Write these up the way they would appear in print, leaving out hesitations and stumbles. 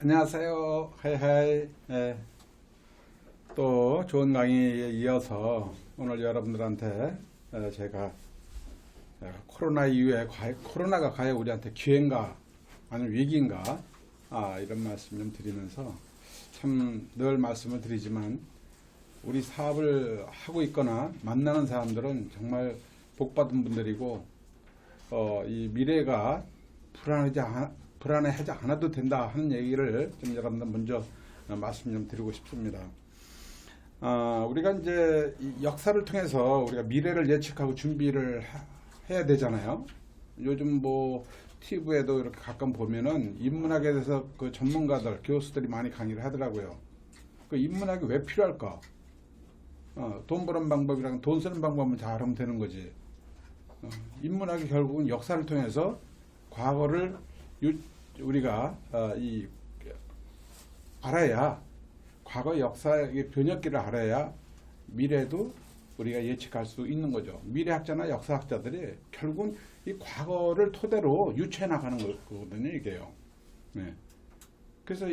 안녕하세요. 하이하이. 예, 또 좋은 강의에 이어서 오늘 여러분들한테 제가 코로나 이후에 코로나가 과연 우리한테 기회인가 아니면 위기인가 이런 말씀 좀 드리면서 참 늘 말씀을 드리지만 우리 사업을 하고 있거나 만나는 사람들은 정말 복받은 분들이고 이 미래가 불안해하지 않아도 된다 하는 얘기를 좀 여러분들 먼저 말씀 좀 드리고 싶습니다. 우리가 이제 이 역사를 통해서 우리가 미래를 예측하고 준비를 해야 되잖아요. 요즘 뭐 TV에도 이렇게 가끔 보면은 인문학에 대해서 그 전문가들, 교수들이 많이 강의를 하더라고요. 그 인문학이 왜 필요할까? 돈 버는 방법이랑 돈 쓰는 방법은 잘 하면 되는 거지. 인문학이 결국은 역사를 통해서 과거를 우리가 알아야, 과거 역사의 변혁기를 알아야 미래도 우리가 예측할 수 있는 거죠. 미래학자나 역사학자들이 결국은 이 과거를 토대로 유추해 나가는 거거든요, 이게요. 네. 그래서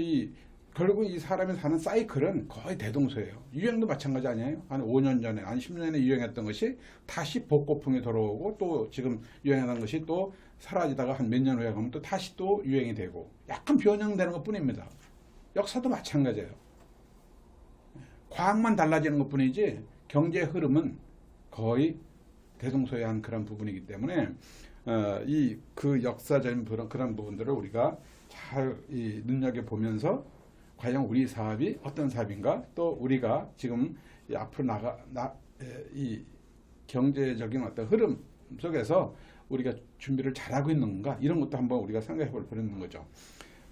결국은 이 사람이 사는 사이클은 거의 대동소예요. 유행도 마찬가지 아니에요? 한 5년 전에, 한 10년 전에 유행했던 것이 다시 복고풍이 돌아오고, 또 지금 유행하는 것이 또 사라지다가 한 몇 년 후에 가면 또 다시 또 유행이 되고, 약간 변형되는 것 뿐입니다. 역사도 마찬가지예요. 과학만 달라지는 것 뿐이지 경제 흐름은 거의 대동소이한 그런 부분이기 때문에 그 역사적인 그런 부분들을 우리가 잘 눈여겨보면서 과연 우리 사업이 어떤 사업인가, 또 우리가 지금 앞으로 이 경제적인 어떤 흐름 속에서 우리가 준비를 잘하고 있는 건가, 이런 것도 한번 우리가 생각해 볼 필요가 있는 거죠.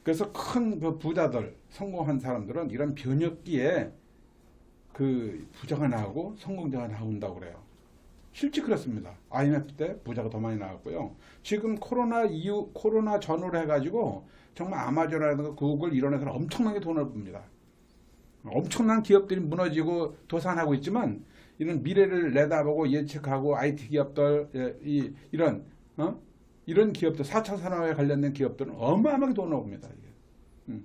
그래서 큰 그 부자들, 성공한 사람들은 이런 변혁기에 그 부자가 나오고 성공자가 나온다고 그래요. 실제 그렇습니다. IMF 때 부자가 더 많이 나왔고요. 지금 코로나 이후, 코로나 전후로 해가지고 정말 아마존이라든가 구글 이런 애들은 엄청나게 돈을 봅니다. 엄청난 기업들이 무너지고 도산하고 있지만, 이런 미래를 내다보고 예측하고 IT 기업들, 이런 기업들, 4차 산업에 관련된 기업들은 어마어마하게 돈을 봅니다. 이게.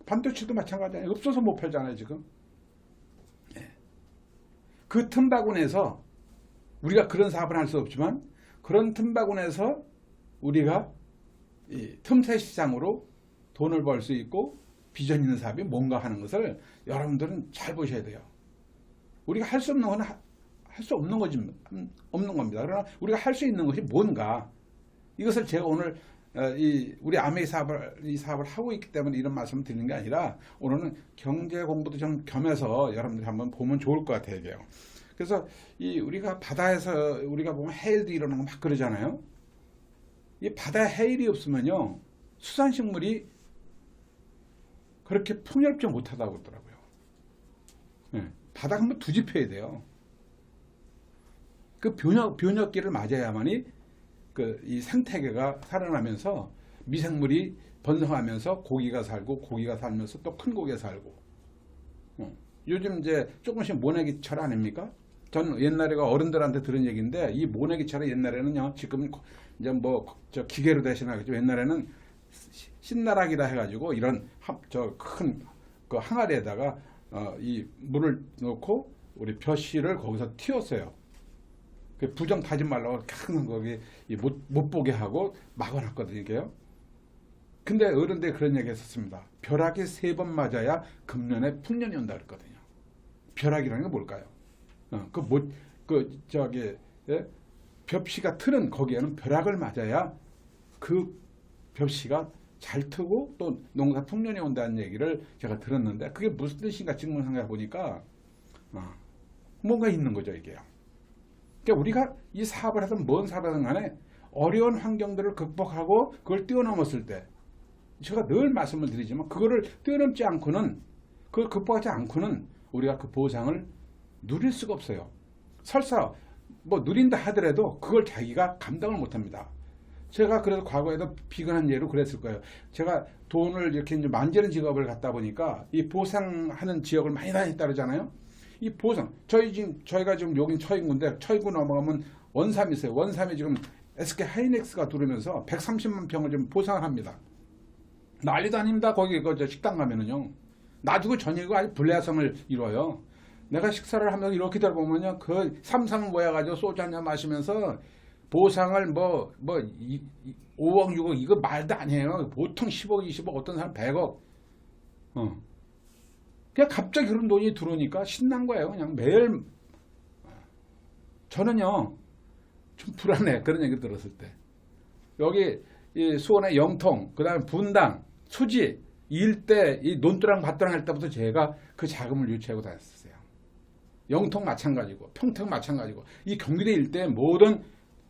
반도체도 마찬가지예요. 없어서 못 팔잖아요, 지금. 그 틈바구니에서 우리가 그런 사업을 할 수 없지만, 그런 틈바구니에서 우리가 이 틈새 시장으로 돈을 벌 수 있고 비전 있는 사업이 뭔가 하는 것을 여러분들은 잘 보셔야 돼요. 우리가 할 수 없는 건 할 수 없는 거지, 없는 겁니다. 그러나 우리가 할 수 있는 것이 뭔가, 이것을 제가 오늘 우리 아메이 사업을 하고 있기 때문에 이런 말씀을 드리는 게 아니라, 오늘은 경제 공부도 좀 겸해서 여러분들이 한번 보면 좋을 것 같아요, 이게요. 그래서 우리가 바다에서 우리가 보면 해일도 일어나고 막 그러잖아요. 이 바다에 해일이 없으면요, 수산식물이 그렇게 풍요롭지 못하다고 그러더라고요. 네, 바다가 한번 뒤집혀야 돼요. 그 변혁기를 맞아야만이 이 생태계가 살아나면서 미생물이 번성하면서 고기가 살고, 고기가 살면서 또 큰 고기가 살고. 요즘 이제 조금씩 모내기철 아닙니까? 전 옛날에 어른들한테 들은 얘기인데, 이 모내기철에 옛날에는요, 지금 이제 저 기계로 대신하겠죠. 옛날에는 신나락이라 해가지고 이런 큰 그 항아리에다가 이 물을 넣고 우리 벼씨를 거기서 틔웠어요. 그 부정 타지 말라고 항상 거기 못 보게 하고 막아놨거든요, 이게요. 근데 어른들이 그런 얘기 했었습니다. 벼락이 3번 맞아야 금년에 풍년이 온다 그랬거든요. 벼락이라는 게 뭘까요? 벽시가 트는 거기에는 벼락을 맞아야 그 벽시가 잘 트고 또 농사 풍년이 온다는 얘기를 제가 들었는데, 그게 무슨 뜻인가 지금 생각해 보니까 뭔가 있는 거죠, 이게요. 그러니까 우리가 이 사업을 하든 뭔 사업을 하든 간에 어려운 환경들을 극복하고 그걸 뛰어넘었을 때, 제가 늘 말씀을 드리지만, 그거를 뛰어넘지 않고는, 그걸 극복하지 않고는 우리가 그 보상을 누릴 수가 없어요. 설사 뭐 누린다 하더라도 그걸 자기가 감당을 못합니다. 제가 그래서 과거에도 비근한 예로 그랬을 거예요. 제가 돈을 이렇게 이제 만지는 직업을 갖다 보니까 이 보상하는 지역을 많이 다녔다 그러잖아요. 이 보상, 저희가 지금 여긴 처인구인데, 처인구 넘어가면 원삼이 있어요. 원삼이 지금 SK 하이닉스가 들어오면서 130만 평을 좀 보상을 합니다. 난리도 아닙니다. 거기 저 식당 가면은요. 놔두고 저녁이 아주 불야성을 이뤄요. 내가 식사를 하면서 이렇게 들어보면요. 그 삼삼 모여가지고 소주 한잔 마시면서 보상을 5억, 6억 이거 말도 아니에요. 보통 10억, 20억, 어떤 사람 100억. 그냥 갑자기 그런 돈이 들어오니까 신난 거예요. 그냥 매일. 저는요. 좀 불안해. 그런 얘기 들었을 때. 여기 이 수원의 영통, 그 다음에 분당, 수지, 일대, 이 논두랑 밭두랑 할 때부터 제가 그 자금을 유치하고 다녔어요. 영통 마찬가지고, 평택 마찬가지고, 이 경기도 일대 모든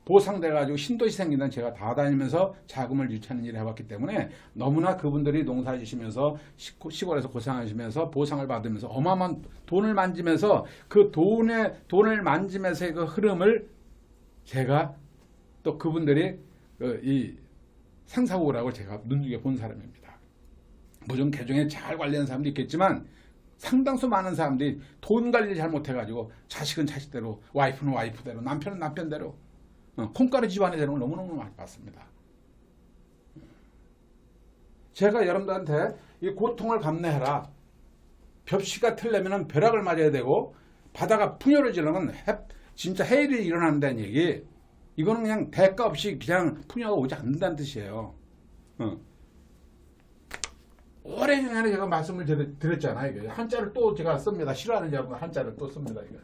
보상돼가지고 신도시 생기는 제가 다 다니면서 자금을 유치하는 일을 해봤기 때문에 너무나 그분들이 농사 지시면서 시골에서 고생하시면서 보상을 받으면서 어마어마한 돈을 만지면서 그 돈을 만지면서의 그 흐름을 제가 또 그분들이 이 상사고라고 제가 눈여겨 본 사람입니다. 물론 개중에 잘 관리하는 사람도 있겠지만 상당수 많은 사람들이 돈 관리를 잘못해가지고 자식은 자식대로 와이프는 와이프대로 남편은 남편대로 콩가루 집안에 되는 걸 너무너무 많이 봤습니다. 제가 여러분들한테 이 고통을 감내해라. 벽시가 틀려면 벼락을 맞아야 되고 바다가 풍요를 지르면 진짜 해일이 일어난다는 얘기. 이거는 그냥 대가 없이 그냥 풍요가 오지 않는다는 뜻이에요. 오래전에 제가 말씀을 드렸잖아요. 한자를 또 제가 씁니다. 싫어하는 여러분 한자를 또 씁니다. 이거.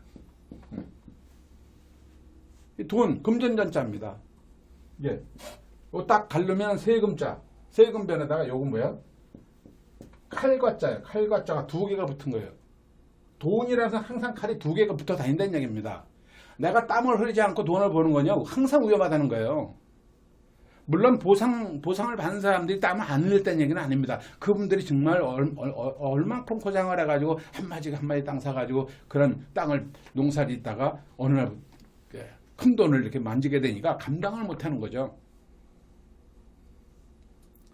돈, 금전전자입니다. 예. 딱 가르면 세금자. 세금변에다가 요건 뭐야? 칼과자예요. 칼과자가 두 개가 붙은 거예요. 돈이라서 항상 칼이 두 개가 붙어 다닌다는 얘기입니다. 내가 땀을 흘리지 않고 돈을 버는 거냐? 항상 위험하다는 거예요. 물론 보상을 받는 사람들이 땀을 안 흘렸다는 얘기는 아닙니다. 그분들이 정말 얼만큼 고생을 해가지고 한마디 땅 사가지고 그런 땅을 농사를 짓다가 어느 날 큰 돈을 이렇게 만지게 되니까 감당을 못하는 거죠.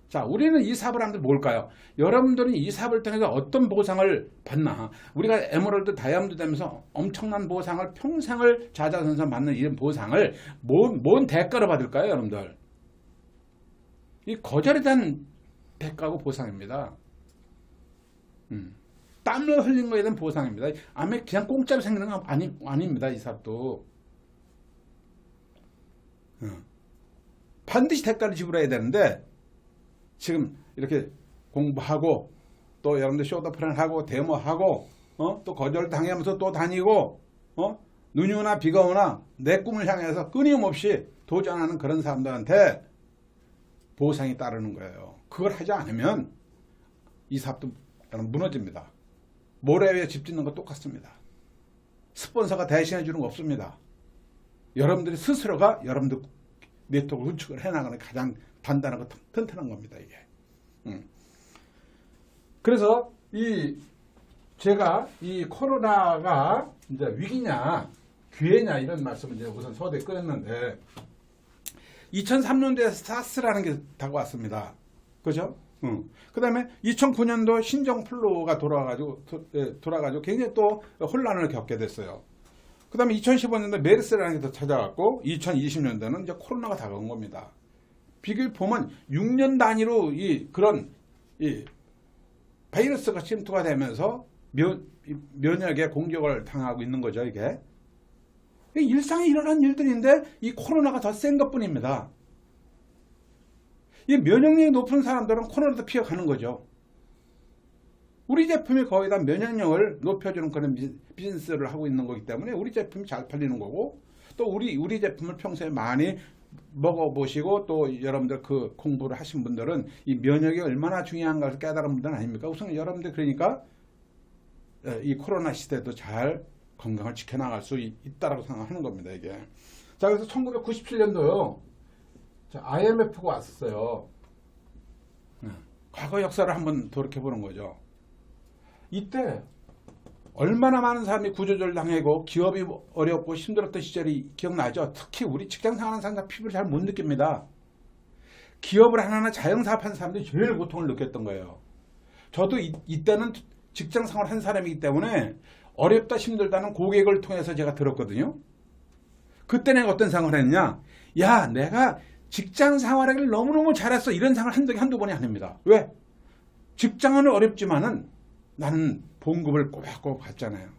자, 우리는 이 사업을 하는데 뭘까요? 여러분들은 이 사업을 통해서 어떤 보상을 받나? 우리가 에메랄드 다이아몬드 되면서 엄청난 보상을 평생을 자자선선 받는 이런 보상을 뭔 대가로 받을까요, 여러분들? 이 거절에 대한 대가고 보상입니다. 땀을 흘린 거에 대한 보상입니다. 아마 그냥 공짜로 생기는 건 아닙니다. 이 사업도. 반드시 대가를 지불해야 되는데 지금 이렇게 공부하고 또 여러분들 쇼더플랜하고 데모하고 또 거절당하면서 또 다니고 눈이 오나 비가 오나 내 꿈을 향해서 끊임없이 도전하는 그런 사람들한테 보상이 따르는 거예요. 그걸 하지 않으면 이 사업도 무너집니다. 모래 위에 집 짓는 거 똑같습니다. 스폰서가 대신해 주는 거 없습니다. 여러분들이 스스로가 여러분들 네트워크 구축을 해나가는 가장 단단하고 튼튼한 겁니다. 이게. 그래서 제가 이 코로나가 이제 위기냐 기회냐 이런 말씀을 이제 우선 서두에 꺼냈는데 2003년도에 사스라는 게 다가왔습니다. 그죠? 그 다음에 2009년도 신종플루가 돌아가지고 굉장히 또 혼란을 겪게 됐어요. 그 다음에 2015년도 메르스라는 게 더 찾아왔고 2020년도는 이제 코로나가 다가온 겁니다. 비교해 보면 6년 단위로 그런 바이러스가 침투가 되면서 면역에 공격을 당하고 있는 거죠, 이게. 일상에 일어난 일들인데 이 코로나가 더 센 것 뿐입니다. 이 면역력이 높은 사람들은 코로나도 피해가는 거죠. 우리 제품이 거의 다 면역력을 높여주는 그런 비즈니스를 하고 있는 거기 때문에 우리 제품이 잘 팔리는 거고 또 우리 제품을 평소에 많이 먹어보시고 또 여러분들 그 공부를 하신 분들은 이 면역이 얼마나 중요한가를 깨달은 분들은 아닙니까? 우선 여러분들 그러니까 이 코로나 시대도 잘 건강을 지켜나갈 수 있다라고 생각하는 겁니다, 이게. 자, 그래서 1997년도요. IMF가 왔었어요. 과거 역사를 한번 돌이켜보는 거죠. 이때 얼마나 많은 사람이 구조조절 당하고 기업이 어렵고 힘들었던 시절이 기억나죠? 특히 우리 직장 생활하는 사람들 피부를 잘 못 느낍니다. 기업을 하나하나 자영사업하는 사람들이 제일 고통을 느꼈던 거예요. 저도 이때는 직장 생활한 사람이기 때문에 어렵다 힘들다는 고객을 통해서 제가 들었거든요. 그때 내가 어떤 생각을 했냐? 야, 내가 직장 생활하기를 너무너무 잘했어. 이런 생활 한 적이 한두 번이 아닙니다. 왜? 직장은 어렵지만은 나는 봉급을 꼬박꼬박 받잖아요.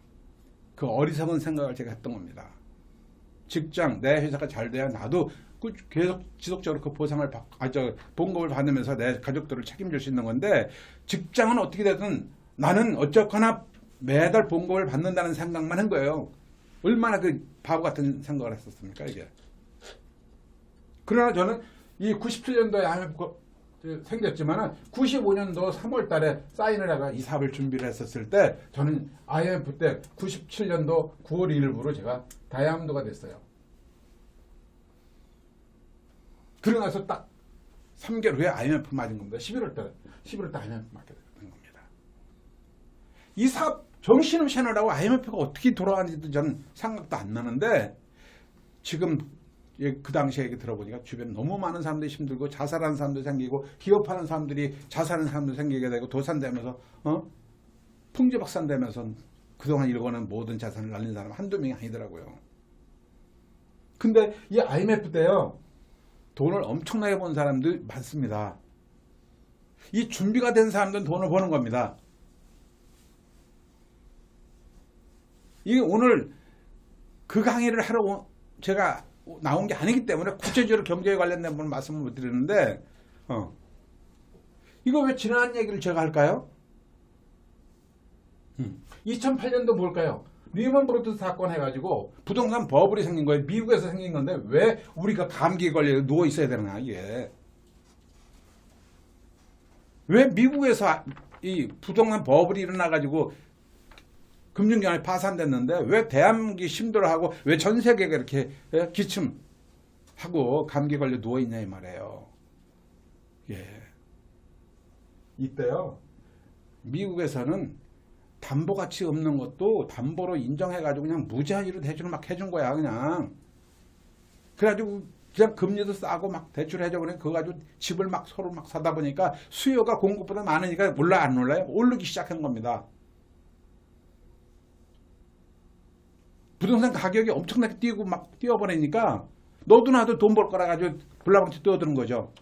그 어리석은 생각을 제가 했던 겁니다. 직장, 내 회사가 잘 돼야 나도 계속 지속적으로 그 보상을 봉급을 받으면서 내 가족들을 책임질 수 있는 건데, 직장은 어떻게 되든 나는 어쨌거나 매달 봉급을 받는다는 생각만 한 거예요. 얼마나 그 바보 같은 생각을 했었습니까, 이게. 그러나 저는 이 97년도에 IMF 생겼지만 95년도 3월 달에 사인을 해가 이 사업을 준비를 했었을 때, 저는 IMF 때 97년도 9월 1일부로 제가 다이아몬드가 됐어요. 그러고 나서 딱 3개월 후에 IMF 맞은 겁니다. 11월 달에 IMF 맞게 된 겁니다. 이 사업 정신없이 하느라고 IMF가 어떻게 돌아가는지도 저는 생각도 안 나는데, 지금 그 당시에 얘기 들어보니까 주변에 너무 많은 사람들이 힘들고 자살하는 사람도 생기고 기업하는 사람들이 자살하는 사람도 생기게 되고 도산되면서 풍지박산되면서 그동안 일궈낸 모든 자산을 날린 사람 한두 명이 아니더라고요. 근데 이 IMF 때요, 돈을 엄청나게 번 사람들 많습니다. 이 준비가 된 사람들은 돈을 버는 겁니다. 이게 오늘 그 강의를 하러 제가 나온 게 아니기 때문에 구체적으로 경제에 관련된 부분 말씀을 못 드리는데, 이거 왜 지난 얘기를 제가 할까요? 2008년도 뭘까요? 리먼 브로더스 사건 해가지고 부동산 버블이 생긴 거예요. 미국에서 생긴 건데 왜 우리가 감기에 걸려 누워 있어야 되나, 이게. 왜 미국에서 이 부동산 버블이 일어나가지고 금융기관이 파산됐는데 왜 대한민국이 힘들어하고 왜 전 세계가 이렇게 기침하고 감기 걸려 누워있냐 이 말이에요. 예. 이때요, 미국에서는 담보가치 없는 것도 담보로 인정해가지고 그냥 무제한으로 대출을 막 해준 거야, 그냥. 그래가지고 그냥 금리도 싸고 막 대출해줘. 그래. 그거 가지고 집을 막 서로 막 사다 보니까 수요가 공급보다 많으니까 올라 안 올라요? 오르기 시작한 겁니다. 부동산 가격이 엄청나게 뛰고 막 뛰어버리니까 너도 나도 돈 벌 거라 가지고 불나방치 뛰어드는 거죠.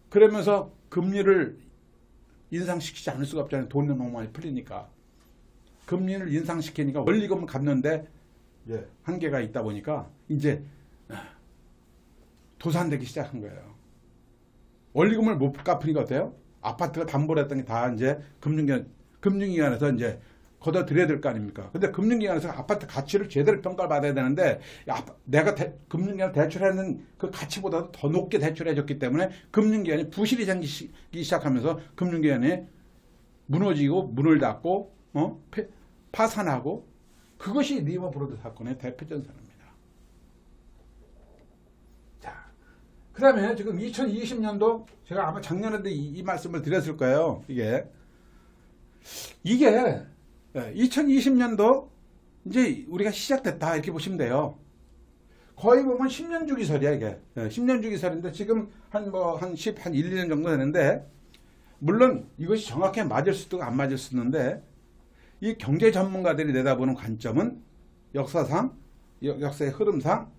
그러면서 금리를 인상시키지 않을 수가 없잖아요. 돈이 너무 많이 풀리니까. 금리를 인상시키니까 원리금을 갚는데 한계가 있다 보니까 이제 도산되기 시작한 거예요. 원리금을 못 갚으니까 어때요? 아파트가 담보를 했던 게 다 이제 금융기관에서 이제 걷어들여야 될 거 아닙니까? 근데 금융기관에서 아파트 가치를 제대로 평가를 받아야 되는데, 내가 금융기관 대출하는 그 가치보다도 더 높게 대출해줬기 때문에 금융기관이 부실이 생기기 시작하면서 금융기관이 무너지고 문을 닫고 파산하고, 그것이 리먼 브로더스 사건의 대표 전선입니다. 자, 그 다음에 지금 2020년도 제가 아마 작년에도 이 말씀을 드렸을 거예요. 이게 2020년도 이제 우리가 시작됐다 이렇게 보시면 돼요. 거의 보면 10년 주기설이야, 이게. 10년 주기설인데 지금 한 1, 2년 정도 되는데, 물론 이것이 정확히 맞을 수도 안 맞을 수 있는데, 이 경제 전문가들이 내다보는 관점은 역사상, 역사의 흐름상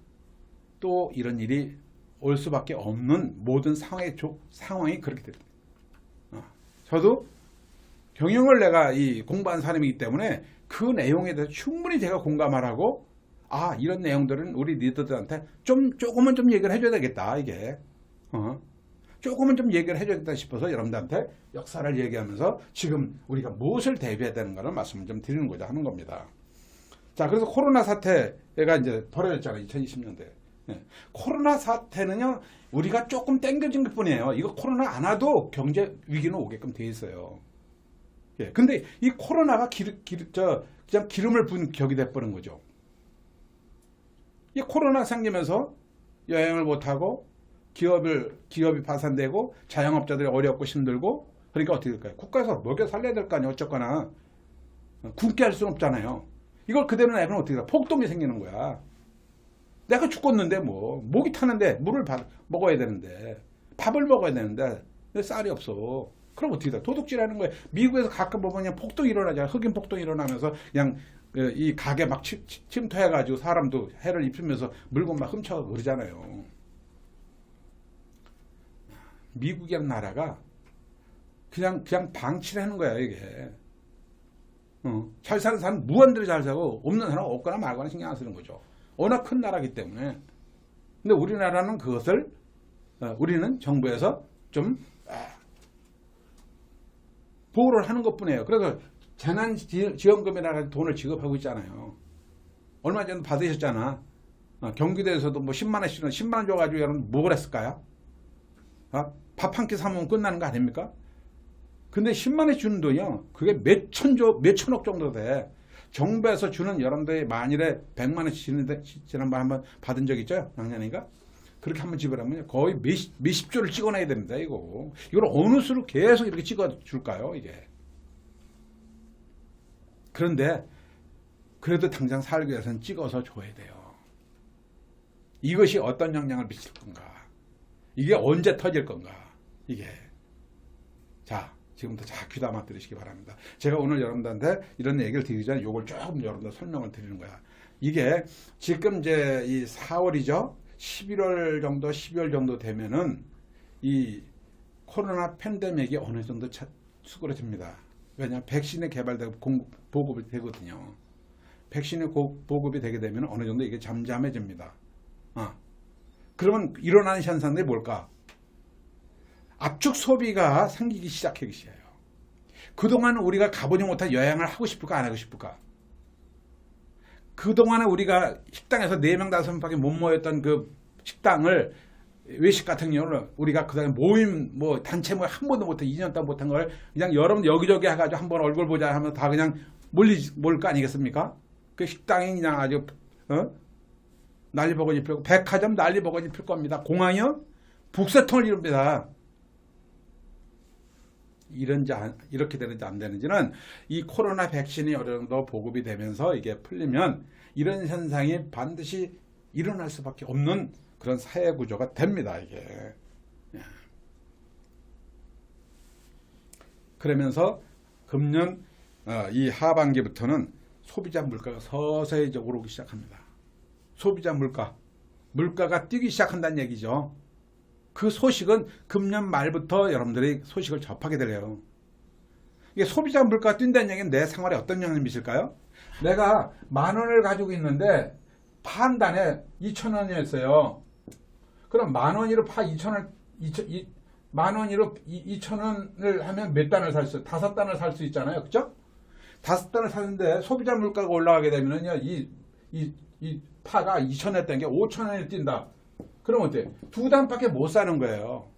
또 이런 일이 올 수밖에 없는 모든 상황이 그렇게 됩니다. 저도 경영을 내가 공부한 사람이기 때문에 그 내용에 대해서 충분히 제가 공감을 하고, 이런 내용들은 우리 리더들한테 조금은 좀 얘기를 해줘야 되겠다, 이게. 조금은 좀 얘기를 해줘야겠다 싶어서 여러분들한테 역사를 얘기하면서 지금 우리가 무엇을 대비해야 되는가를 말씀을 좀 드리는고자 하는 겁니다. 자, 그래서 코로나 사태가 이제 벌어졌잖아요, 2020년도에. 코로나 사태는요, 우리가 조금 땡겨진 것 뿐이에요. 이거 코로나 안 와도 경제 위기는 오게끔 돼 있어요. 근데 이 코로나가 그냥 기름을 부은 격이 돼버린 거죠. 이 코로나 생기면서 여행을 못하고 기업이 파산되고 자영업자들이 어렵고 힘들고, 그러니까 어떻게 될까요? 국가에서 먹여 살려야 될 거 아니에요. 어쨌거나 굶게 할 수는 없잖아요. 이걸 그대로 내면 어떻게 돼? 폭동이 생기는 거야. 내가 죽겠는데 목이 타는데 물을 먹어야 되는데, 밥을 먹어야 되는데 쌀이 없어. 그럼 어떻게 돼? 도둑질하는 거예요. 미국에서 가끔 보면 그냥 폭동이 일어나잖아요. 흑인 폭동이 일어나면서 그냥 이 가게 막 침투해가지고 사람도 해를 입히면서 물건 막 훔쳐가고 그러잖아요. 미국이란 나라가 그냥 방치를 하는 거야, 이게. 잘 사는 사람은 무한대로 잘 사고, 없는 사람은 없거나 말거나 신경 안 쓰는 거죠. 워낙 큰 나라기 때문에. 근데 우리나라는 그것을, 우리는 정부에서 좀, 보호를 하는 것 뿐이에요. 그래서 재난지원금이라는 돈을 지급하고 있잖아요. 얼마 전에 받으셨잖아. 경기도에서도 뭐 10만원씩은 10만원 줘가지고 여러분 뭘 했을까요? 밥 한 끼 사먹으면 끝나는 거 아닙니까? 근데 10만원씩 주는 돈이요. 그게 몇천억 정도 돼. 정부에서 주는 여러분들이 만일에 100만원씩 주는데, 지난번에 한번 받은 적 있죠? 작년인가? 그렇게 한번 지불하면 거의 몇십 조를 찍어내야 됩니다, 이거. 이걸 어느 수로 계속 이렇게 찍어줄까요, 이게? 그런데, 그래도 당장 살기 위해서는 찍어서 줘야 돼요. 이것이 어떤 영향을 미칠 건가? 이게 언제 터질 건가? 이게. 자, 지금부터 잘 귀담아 들으시기 바랍니다. 제가 오늘 여러분들한테 이런 얘기를 드리기 전에 이걸 조금 여러분들 설명을 드리는 거야. 이게 지금 이제 이 4월이죠? 11월 정도, 12월 정도 되면은 이 코로나 팬데믹이 어느 정도 수그러집니다. 왜냐하면 백신이 개발되고 보급이 되거든요. 백신이 보급이 되게 되면 어느 정도 이게 잠잠해집니다. 그러면 일어나는 현상들이 뭘까? 압축 소비가 생기기 시작하기 시작해요. 그동안 우리가 가보지 못한 여행을 하고 싶을까 안 하고 싶을까? 그동안에 우리가 식당에서 4명 5명밖에 못 모였던 그 식당을 외식 같은 경우는 우리가 그다음에 모임 뭐 단체 모임 한 번도 못해 2년 동안 못한 걸 그냥 여러분 여기저기 해가지고 한번 얼굴 보자 하면 다 그냥 모일 거 아니겠습니까? 그 식당이 그냥 아주 난리버거지 필고 백화점 난리버거지 필 겁니다. 공항이요? 북새통을 이룹니다. 이렇게 되는지 안 되는지는 이 코로나 백신이 어느 정도 보급이 되면서 이게 풀리면 이런 현상이 반드시 일어날 수밖에 없는 그런 사회 구조가 됩니다. 이게. 그러면서 금년 이 하반기부터는 소비자 물가가 서서히 오르기 시작합니다. 소비자 물가가 뛰기 시작한다는 얘기죠. 그 소식은 금년 말부터 여러분들이 소식을 접하게 되래요. 이게 소비자 물가가 뛴다는 얘기는 내 생활에 어떤 영향을 미칠까요? 내가 10,000원을 가지고 있는데 파 한 단에 2,000원이었어요. 그럼 10,000원으로 파 2,000원, 10,000원으로 2,000원을 하면 몇 단을 살 수, 5단을 살 수 있잖아요. 그죠? 5단을 사는데 소비자 물가가 올라가게 되면은요, 이 파가 2,000원이었던 게 5,000원이 뛴다. 그럼 어때? 2단밖에 못 사는 거예요.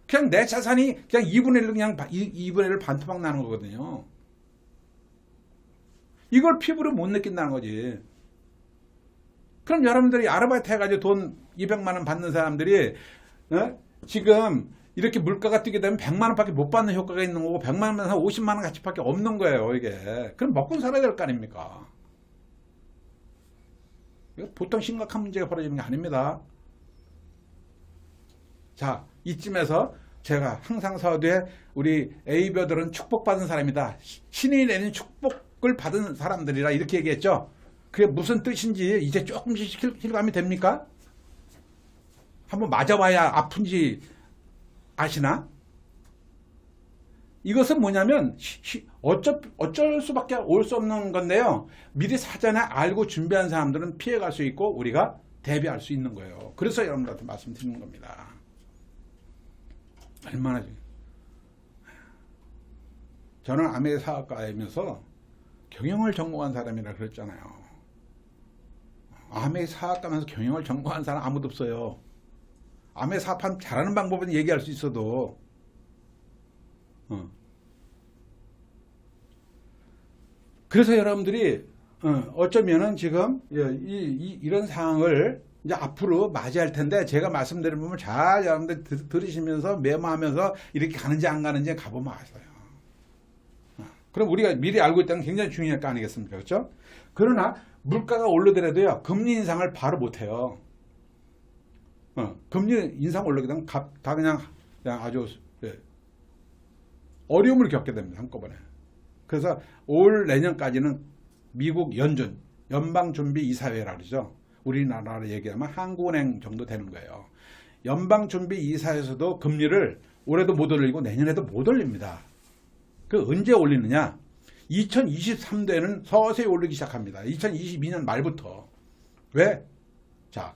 그냥 내 자산이 그냥 2분의 1로 그냥 2분의 1을 반토막 나는 거거든요. 이걸 피부로 못 느낀다는 거지. 그럼 여러분들이 아르바이트 해가지고 돈 200만 원 받는 사람들이 지금 이렇게 물가가 뛰게 되면 100만 원밖에 못 받는 효과가 있는 거고 100만 원에서 50만 원 가치밖에 없는 거예요. 이게. 그럼 먹고 살아야 될 거 아닙니까? 이거 보통 심각한 문제가 벌어지는 게 아닙니다. 자, 이쯤에서 제가 항상 서두에 우리 A벼들은 축복받은 사람이다. 신이 내린 축복을 받은 사람들이라 이렇게 얘기했죠. 그게 무슨 뜻인지 이제 조금씩 실감이 됩니까? 한번 맞아봐야 아픈지 아시나? 이것은 뭐냐면 어쩔 수밖에 올 수 없는 건데요. 미리 사전에 알고 준비한 사람들은 피해갈 수 있고 우리가 대비할 수 있는 거예요. 그래서 여러분들한테 말씀드리는 겁니다. 얼마나 저는 아메 사학과이면서 경영을 전공한 사람이라 그랬잖아요. 아메 사학과면서 경영을 전공한 사람 아무도 없어요. 아메 사업하면 잘하는 방법은 얘기할 수 있어도 그래서 여러분들이 어쩌면은 지금 이런 상황을 이제 앞으로 맞이할 텐데 제가 말씀드린 부분 잘 여러분들 들으시면서 메모하면서 이렇게 가는지 안 가는지 가보면 아세요. 그럼 우리가 미리 알고 있다는 게 굉장히 중요할 거 아니겠습니까? 그렇죠? 그러나 물가가 오르더라도요 금리 인상을 바로 못해요. 금리 인상 올리게 되면 다 그냥 아주 어려움을 겪게 됩니다. 한꺼번에. 그래서 올 내년까지는 미국 연준 연방준비이사회라 그러죠. 우리나라로 얘기하면 한국은행 정도 되는 거예요. 연방준비이사회에서도 금리를 올해도 못 올리고 내년에도 못 올립니다. 그 언제 올리느냐? 2023년에는 서서히 올리기 시작합니다. 2022년 말부터. 왜? 자,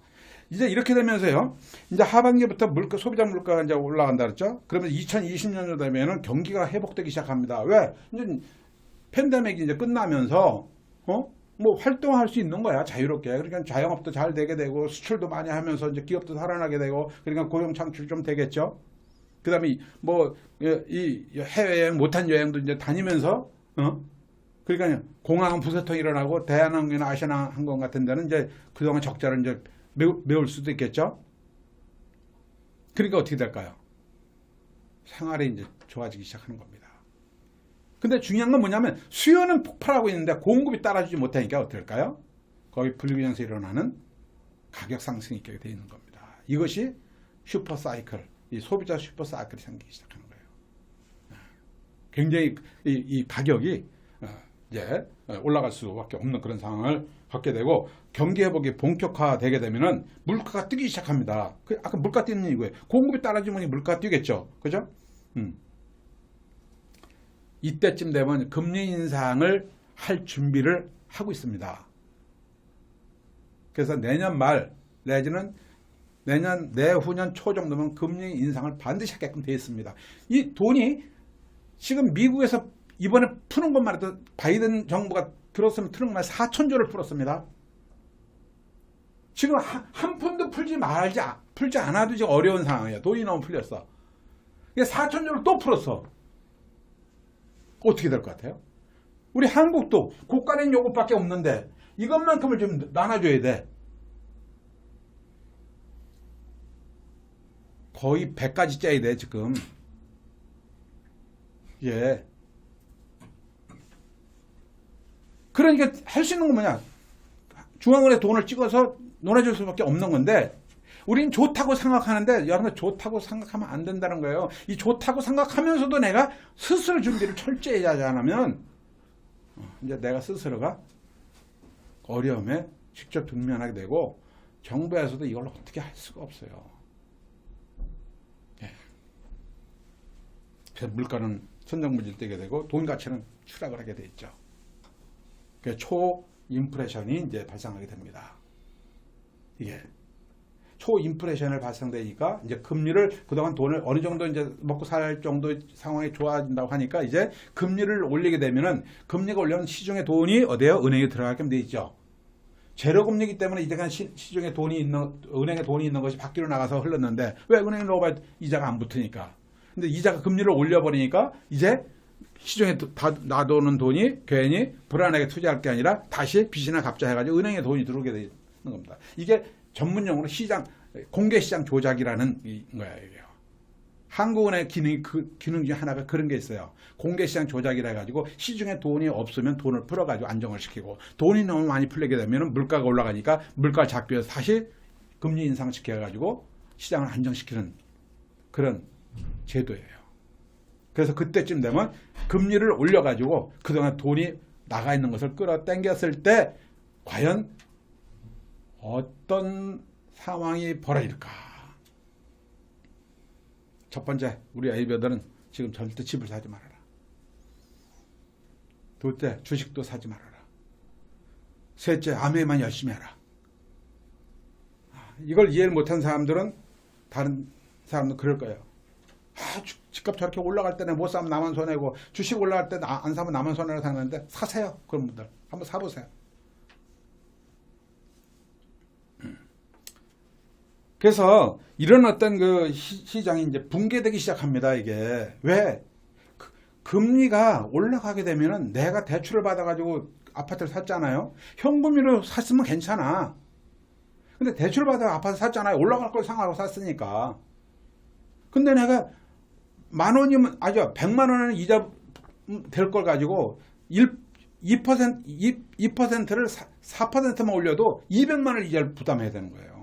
이제 이렇게 되면서요. 이제 하반기부터 소비자 물가가 이제 올라간다 그랬죠? 그러면 2020년 되면은 경기가 회복되기 시작합니다. 왜? 이제 팬데믹이 이제 끝나면서 뭐 활동할 수 있는 거야. 자유롭게. 그러니까 자영업도 잘 되게 되고 수출도 많이 하면서 이제 기업도 살아나게 되고 그러니까 고용 창출 좀 되겠죠. 그다음에 뭐 이 해외여행 못한 여행도 이제 다니면서 그러니까 공항은 부세통 일어나고 대한항공이나 아시아나항공 같은 데는 이제 그동안 적자를 이제 메울 수도 있겠죠. 그러니까 어떻게 될까요? 생활이 이제 좋아지기 시작하는 겁니다. 근데 중요한 건 뭐냐면 수요는 폭발하고 있는데 공급이 따라주지 못하니까 어떻게 될까요? 거기 불균형에서 일어나는 가격 상승이 있게 되어 있는 겁니다. 이것이 슈퍼사이클, 이 소비자 슈퍼사이클이 생기기 시작하는 거예요. 굉장히 이 가격이 이제 올라갈 수밖에 없는 그런 상황을 갖게 되고 경기 회복이 본격화되게 되면은 물가가 뛰기 시작합니다. 아까 물가 뛰는 이유예요. 공급이 따라주면 물가가 뛰겠죠. 그죠? 이때쯤 되면 금리 인상을 할 준비를 하고 있습니다. 그래서 내년 말 내지는 내후년 초 정도면 금리 인상을 반드시 하게끔 되어 있습니다. 이 돈이 지금 미국에서 이번에 푸는 것만 해도 바이든 정부가 들었으면 푸는 것만 4천조를 풀었습니다. 지금 한 푼도 풀지 않아도 지금 어려운 상황이에요. 돈이 너무 풀렸어. 4천조를 또 풀었어. 어떻게 될 것 같아요? 우리 한국도 고가는 요것밖에 없는데 이것만큼을 좀 나눠줘야 돼. 거의 100까지 짜야 돼 지금. 예. 그러니까 할 수 있는 건 뭐냐? 중앙은행에 돈을 찍어서 논해줄 수밖에 없는 건데 우린 좋다고 생각하는데 여러분들 좋다고 생각하면 안 된다는 거예요. 이 좋다고 생각하면서도 내가 스스로 준비를 철저히 하지 않으면 이제 내가 스스로가 어려움에 직접 직면하게 되고 정부에서도 이걸 어떻게 할 수가 없어요. 예. 그래서 물가는 선정무지를 떼게 되고 돈 가치는 추락을 하게 돼 있죠. 초인플레이션이 이제 발생하게 됩니다. 이게 초인플레이션을 발생되니까 이제 금리를 그동안 돈을 어느 정도 이제 먹고 살 정도 상황이 좋아진다고 하니까 이제 금리를 올리게 되면은 금리가 올려면 시중에 돈이 어디에요? 은행에 들어가게끔 돼 있죠. 제로금리이기 때문에 이제간 시중에 돈이 있는 은행에 돈이 있는 것이 밖으로 나가서 흘렀는데 왜 은행에 넣어봐야 이자가 안 붙으니까. 근데 이자가 금리를 올려버리니까 이제 시중에 다 놔두는 돈이 괜히 불안하게 투자할 게 아니라 다시 빚이나 갚자 해가지고 은행에 돈이 들어오게 되는 겁니다. 이게 전문용어로 공개시장 조작이라는 거예요. 이게요. 한국은행 기능 중에 하나가 그런 게 있어요. 공개시장 조작이라 해가지고 시중에 돈이 없으면 돈을 풀어가지고 안정을 시키고 돈이 너무 많이 풀리게 되면 물가가 올라가니까 물가를 잡기 위해서 다시 금리 인상 시켜가지고 시장을 안정시키는 그런 제도예요. 그래서 그때쯤 되면 금리를 올려가지고 그동안 돈이 나가 있는 것을 끌어당겼을 때 과연 어떤 상황이 벌어질까? 첫 번째, 우리 아이들은 지금 절대 집을 사지 말아라. 둘째, 주식도 사지 말아라. 셋째, 아메만 열심히 해라. 이걸 이해를 못한 사람들은 다른 사람도 그럴 거예요. 집값 저렇게 올라갈 때는 못 사면 나만 손해고 주식 올라갈 때 안 사면 나만 손해를 사는데 사세요. 그런 분들 한번 사보세요. 그래서 이런 어떤 그 시장이 이제 붕괴되기 시작합니다. 이게 왜 금리가 올라가게 되면은 내가 대출을 받아가지고 아파트를 샀잖아요. 현금으로 샀으면 괜찮아. 근데 대출을 받아 아파트 샀잖아요. 올라갈 걸 생각하고 샀으니까. 근데 내가 10,000원이면 아주 100만 원은 이자 될 걸 가지고 2%를 4%만 올려도 200만 원 이자를 부담해야 되는 거예요.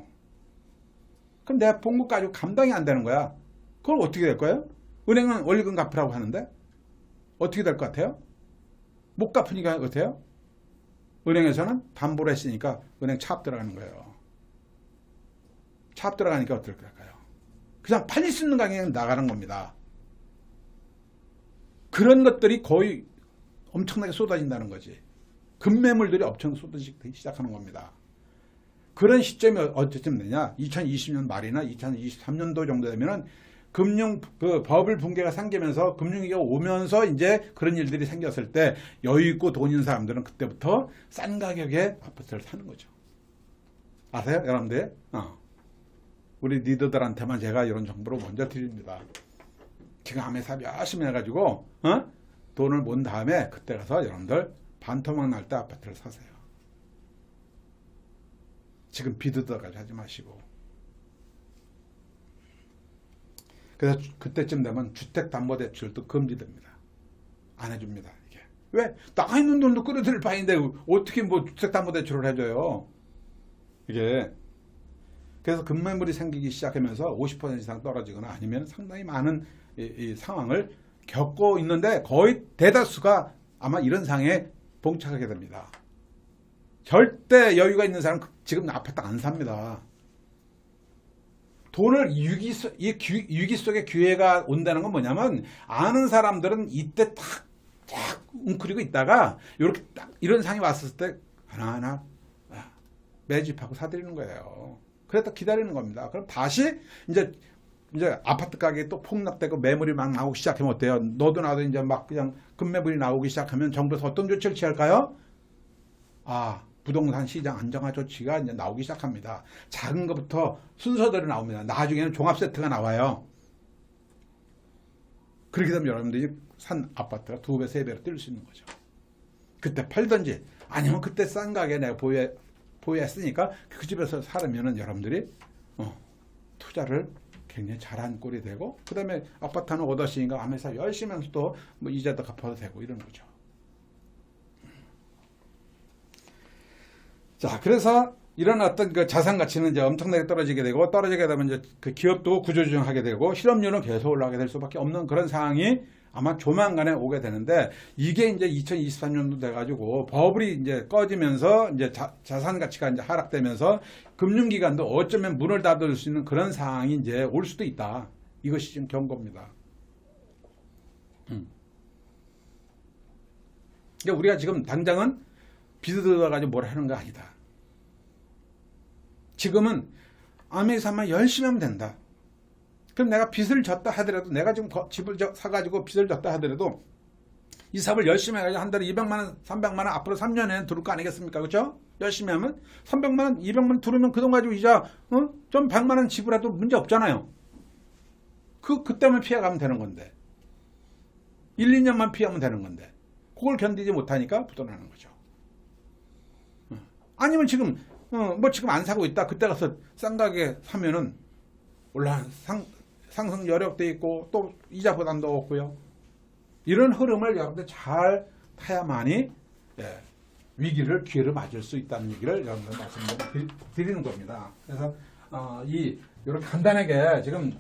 그럼 내가 본 것 가지고 감당이 안 되는 거야. 그걸 어떻게 될 거예요? 은행은 원리금 갚으라고 하는데 어떻게 될 것 같아요? 못 갚으니까 어때요? 은행에서는 담보를 했으니까 은행 차압 들어가는 거예요. 차압 들어가니까 어떨 까요? 그냥 팔릴 수 있는 가격에 나가는 겁니다. 그런 것들이 거의 엄청나게 쏟아진다는 거지. 급매물들이 엄청 쏟아지기 시작하는 겁니다. 그런 시점이 언제쯤 되냐? 2020년 말이나 2023년도 정도 되면은 법을 붕괴가 생기면서 금융위기가 오면서 이제 그런 일들이 생겼을 때 여유 있고 돈 있는 사람들은 그때부터 싼 가격에 아파트를 사는 거죠. 아세요? 여러분들? 우리 리더들한테만 제가 이런 정보를 먼저 드립니다. 지금 암에 사업 열심히 해가지고 돈을 모은 다음에 그때 가서 여러분들 반토막 날 때 아파트를 사세요. 지금 비드더까지 하지 마시고. 그래서 그때쯤 되면 주택담보대출도 금지됩니다. 안 해줍니다. 이게 왜? 나가 있는 돈도 끌어들일 바인데 어떻게 뭐 주택담보대출을 해줘요? 이게 그래서 급매물이 생기기 시작하면서 50% 이상 떨어지거나 아니면 상당히 많은 이 상황을 겪고 있는데 거의 대다수가 아마 이런 상황에 봉착하게 됩니다. 절대 여유가 있는 사람은 지금 아파트 안 삽니다. 돈을 위기 속에 기회가 온다는 건 뭐냐면 아는 사람들은 이때 탁 웅크리고 있다가 이렇게 딱 이런 상황이 왔을 때 하나하나 매집하고 사들이는 거예요. 그래서 기다리는 겁니다. 그럼 다시 이제 아파트 가격이 또 폭락되고 매물이 막 나오기 시작하면 어때요? 너도 나도 이제 막 그냥 급매물이 나오기 시작하면 정부에서 어떤 조치를 취할까요? 부동산 시장 안정화 조치가 이제 나오기 시작합니다. 작은 것부터 순서대로 나옵니다. 나중에는 종합 세트가 나와요. 그렇게 되면 여러분들이 산 아파트가 2배, 3배로 뛸 수 있는 거죠. 그때 팔든지 아니면 그때 싼 가격에 내가 보유했으니까 그 집에서 살면은 여러분들이 투자를 굉장히 잘한 꼴이 되고 그 다음에 아파트 하나 얻었으니까 하면서 열심히 하면서 또 뭐 이자도 갚아도 되고 이런 거죠. 자, 그래서 이런 어떤 그 자산 가치는 이제 엄청나게 떨어지게 되면 이제 그 기업도 구조조정하게 되고 실업률은 계속 올라가게 될 수밖에 없는 그런 상황이 아마 조만간에 오게 되는데 이게 이제 2023년도 돼가지고 버블이 이제 꺼지면서 이제 자산 가치가 이제 하락되면서 금융기관도 어쩌면 문을 닫을 수 있는 그런 상황이 이제 올 수도 있다. 이것이 지금 경고입니다. 그러니까 우리가 지금 당장은 빚을 들어가지고 뭘 하는 거 아니다. 지금은 아메리카만 열심히 하면 된다. 그럼 내가 빚을 졌다 하더라도 내가 지금 집을 사가지고 빚을 졌다 하더라도 이 사업을 열심히 해가지고 한 달에 200만원 300만원 앞으로 3년에 들을 거 아니겠습니까? 그렇죠? 열심히 하면 300만원 200만원 들으면 그 돈 가지고 이자 좀 100만원 지불해도 문제 없잖아요. 그때만 피해가면 되는 건데 1, 2년만 피하면 되는 건데 그걸 견디지 못하니까 부도나는 거죠. 아니면 지금 지금 안 사고 있다. 그때 가서 싼 가격에 사면은 상승 여력돼 있고 또 이자 부담도 없고요. 이런 흐름을 여러분들 잘 타야만이 위기를 기회를 맞을 수 있다는 얘기를 여러분들 말씀드리는 겁니다. 그래서 이렇게 간단하게 지금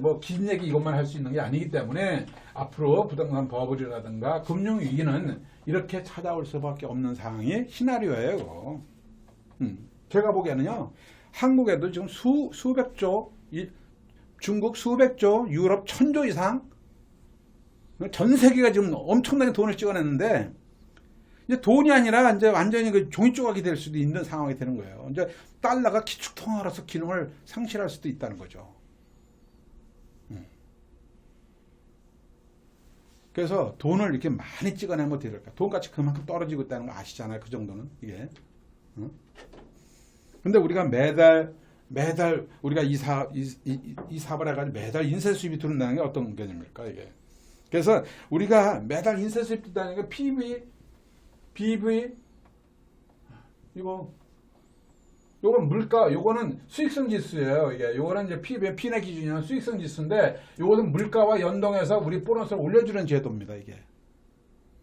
뭐 긴 얘기 이것만 할 수 있는 게 아니기 때문에 앞으로 부동산 버블이라든가 금융 위기는 이렇게 찾아올 수밖에 없는 상황이 시나리오예요. 제가 보기에는요, 한국에도 지금 수백조, 중국 수백조, 유럽 1000조 이상, 전 세계가 지금 엄청나게 돈을 찍어냈는데, 이제 돈이 아니라 이제 완전히 그 종이 조각이 될 수도 있는 상황이 되는 거예요. 이제 달러가 기축통화로서 기능을 상실할 수도 있다는 거죠. 그래서 돈을 이렇게 많이 찍어내면 어떻게 될까? 돈값이 그만큼 떨어지고 있다는 거 아시잖아요. 그 정도는 이게. 근데 우리가 매달 우리가 이 사업을 해가지고 매달 인세 수입이 들어온다는 게 어떤 개념일까 이게? 그래서 우리가 매달 인세 수입 들어온다는 게 PV, BV 요건 물가, 요거는 수익성 지수예요. 이게 요거는 이제 P의 기준이나 수익성 지수인데 요거는 물가와 연동해서 우리 보너스를 올려주는 제도입니다. 이게.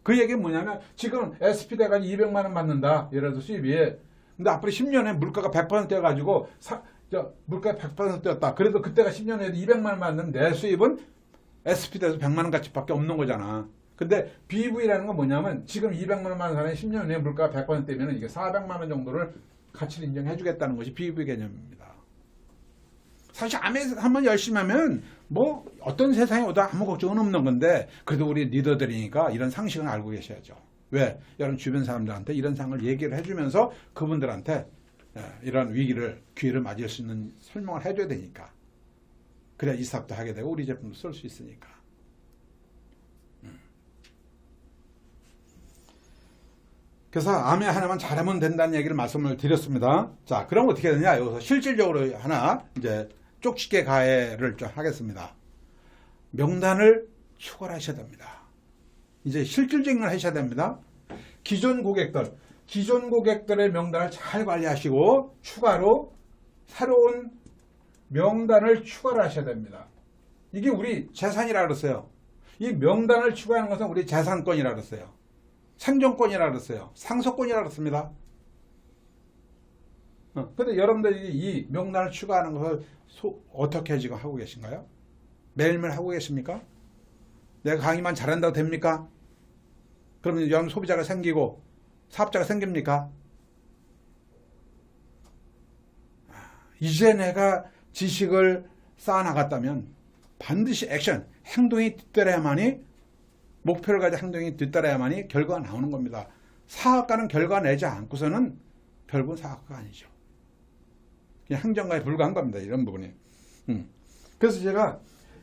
그 얘기는 뭐냐면 지금 SP 돼가지고 200만 원 받는다. 예를 들어서 수입이. 근데 앞으로 10년에 물가가 100% 돼가지고 물가가 100%였다. 그래도 그때가 10년에 200만 원 받는 내 수입은 SP 돼서 100만 원 가치밖에 없는 거잖아. 근데 BV라는 건 뭐냐면 지금 200만 원 받는 사람이 10년 후에 물가가 100%대면 이게 400만 원 정도를 가치를 인정해 주겠다는 것이 BV 개념입니다. 사실 한번 열심히 하면 뭐 어떤 세상에 오다 아무 걱정은 없는 건데 그래도 우리 리더들이니까 이런 상식은 알고 계셔야죠. 왜? 여러분 주변 사람들한테 이런 상을 얘기를 해주면서 그분들한테 이런 위기를 기회를 맞이할 수 있는 설명을 해줘야 되니까. 그래야 이 사업도 하게 되고 우리 제품도 쓸 수 있으니까. 그래서 암에 하나만 잘하면 된다는 얘기를 말씀을 드렸습니다. 자, 그럼 어떻게 되냐? 여기서 실질적으로 하나 이제 쪽집게 가해를 좀 하겠습니다. 명단을 추가하셔야 됩니다. 이제 실질적인 걸 하셔야 됩니다. 기존 고객들의 명단을 잘 관리하시고 추가로 새로운 명단을 추가를 하셔야 됩니다. 이게 우리 재산이라 그랬어요. 이 명단을 추가하는 것은 우리 재산권이라 그랬어요. 생존권이라 그랬어요. 상속권이라 그랬습니다. 근데 여러분들이 이 명단을 추가하는 것을 어떻게 지금 하고 계신가요? 매일매일 하고 계십니까? 내가 강의만 잘한다고 됩니까? 그러면 여러분 소비자가 생기고 사업자가 생깁니까? 이제 내가 지식을 쌓아나갔다면 반드시 액션, 행동이 뒤따라야만이 목표를 가진 행동이 뒤따라야만이 결과가 나오는 겁니다. 사업가는 결과 내지 않고서는 결국은 사업가가 아니죠. 그냥 행정가에 불과한 겁니다. 이런 부분이. 그래서 제가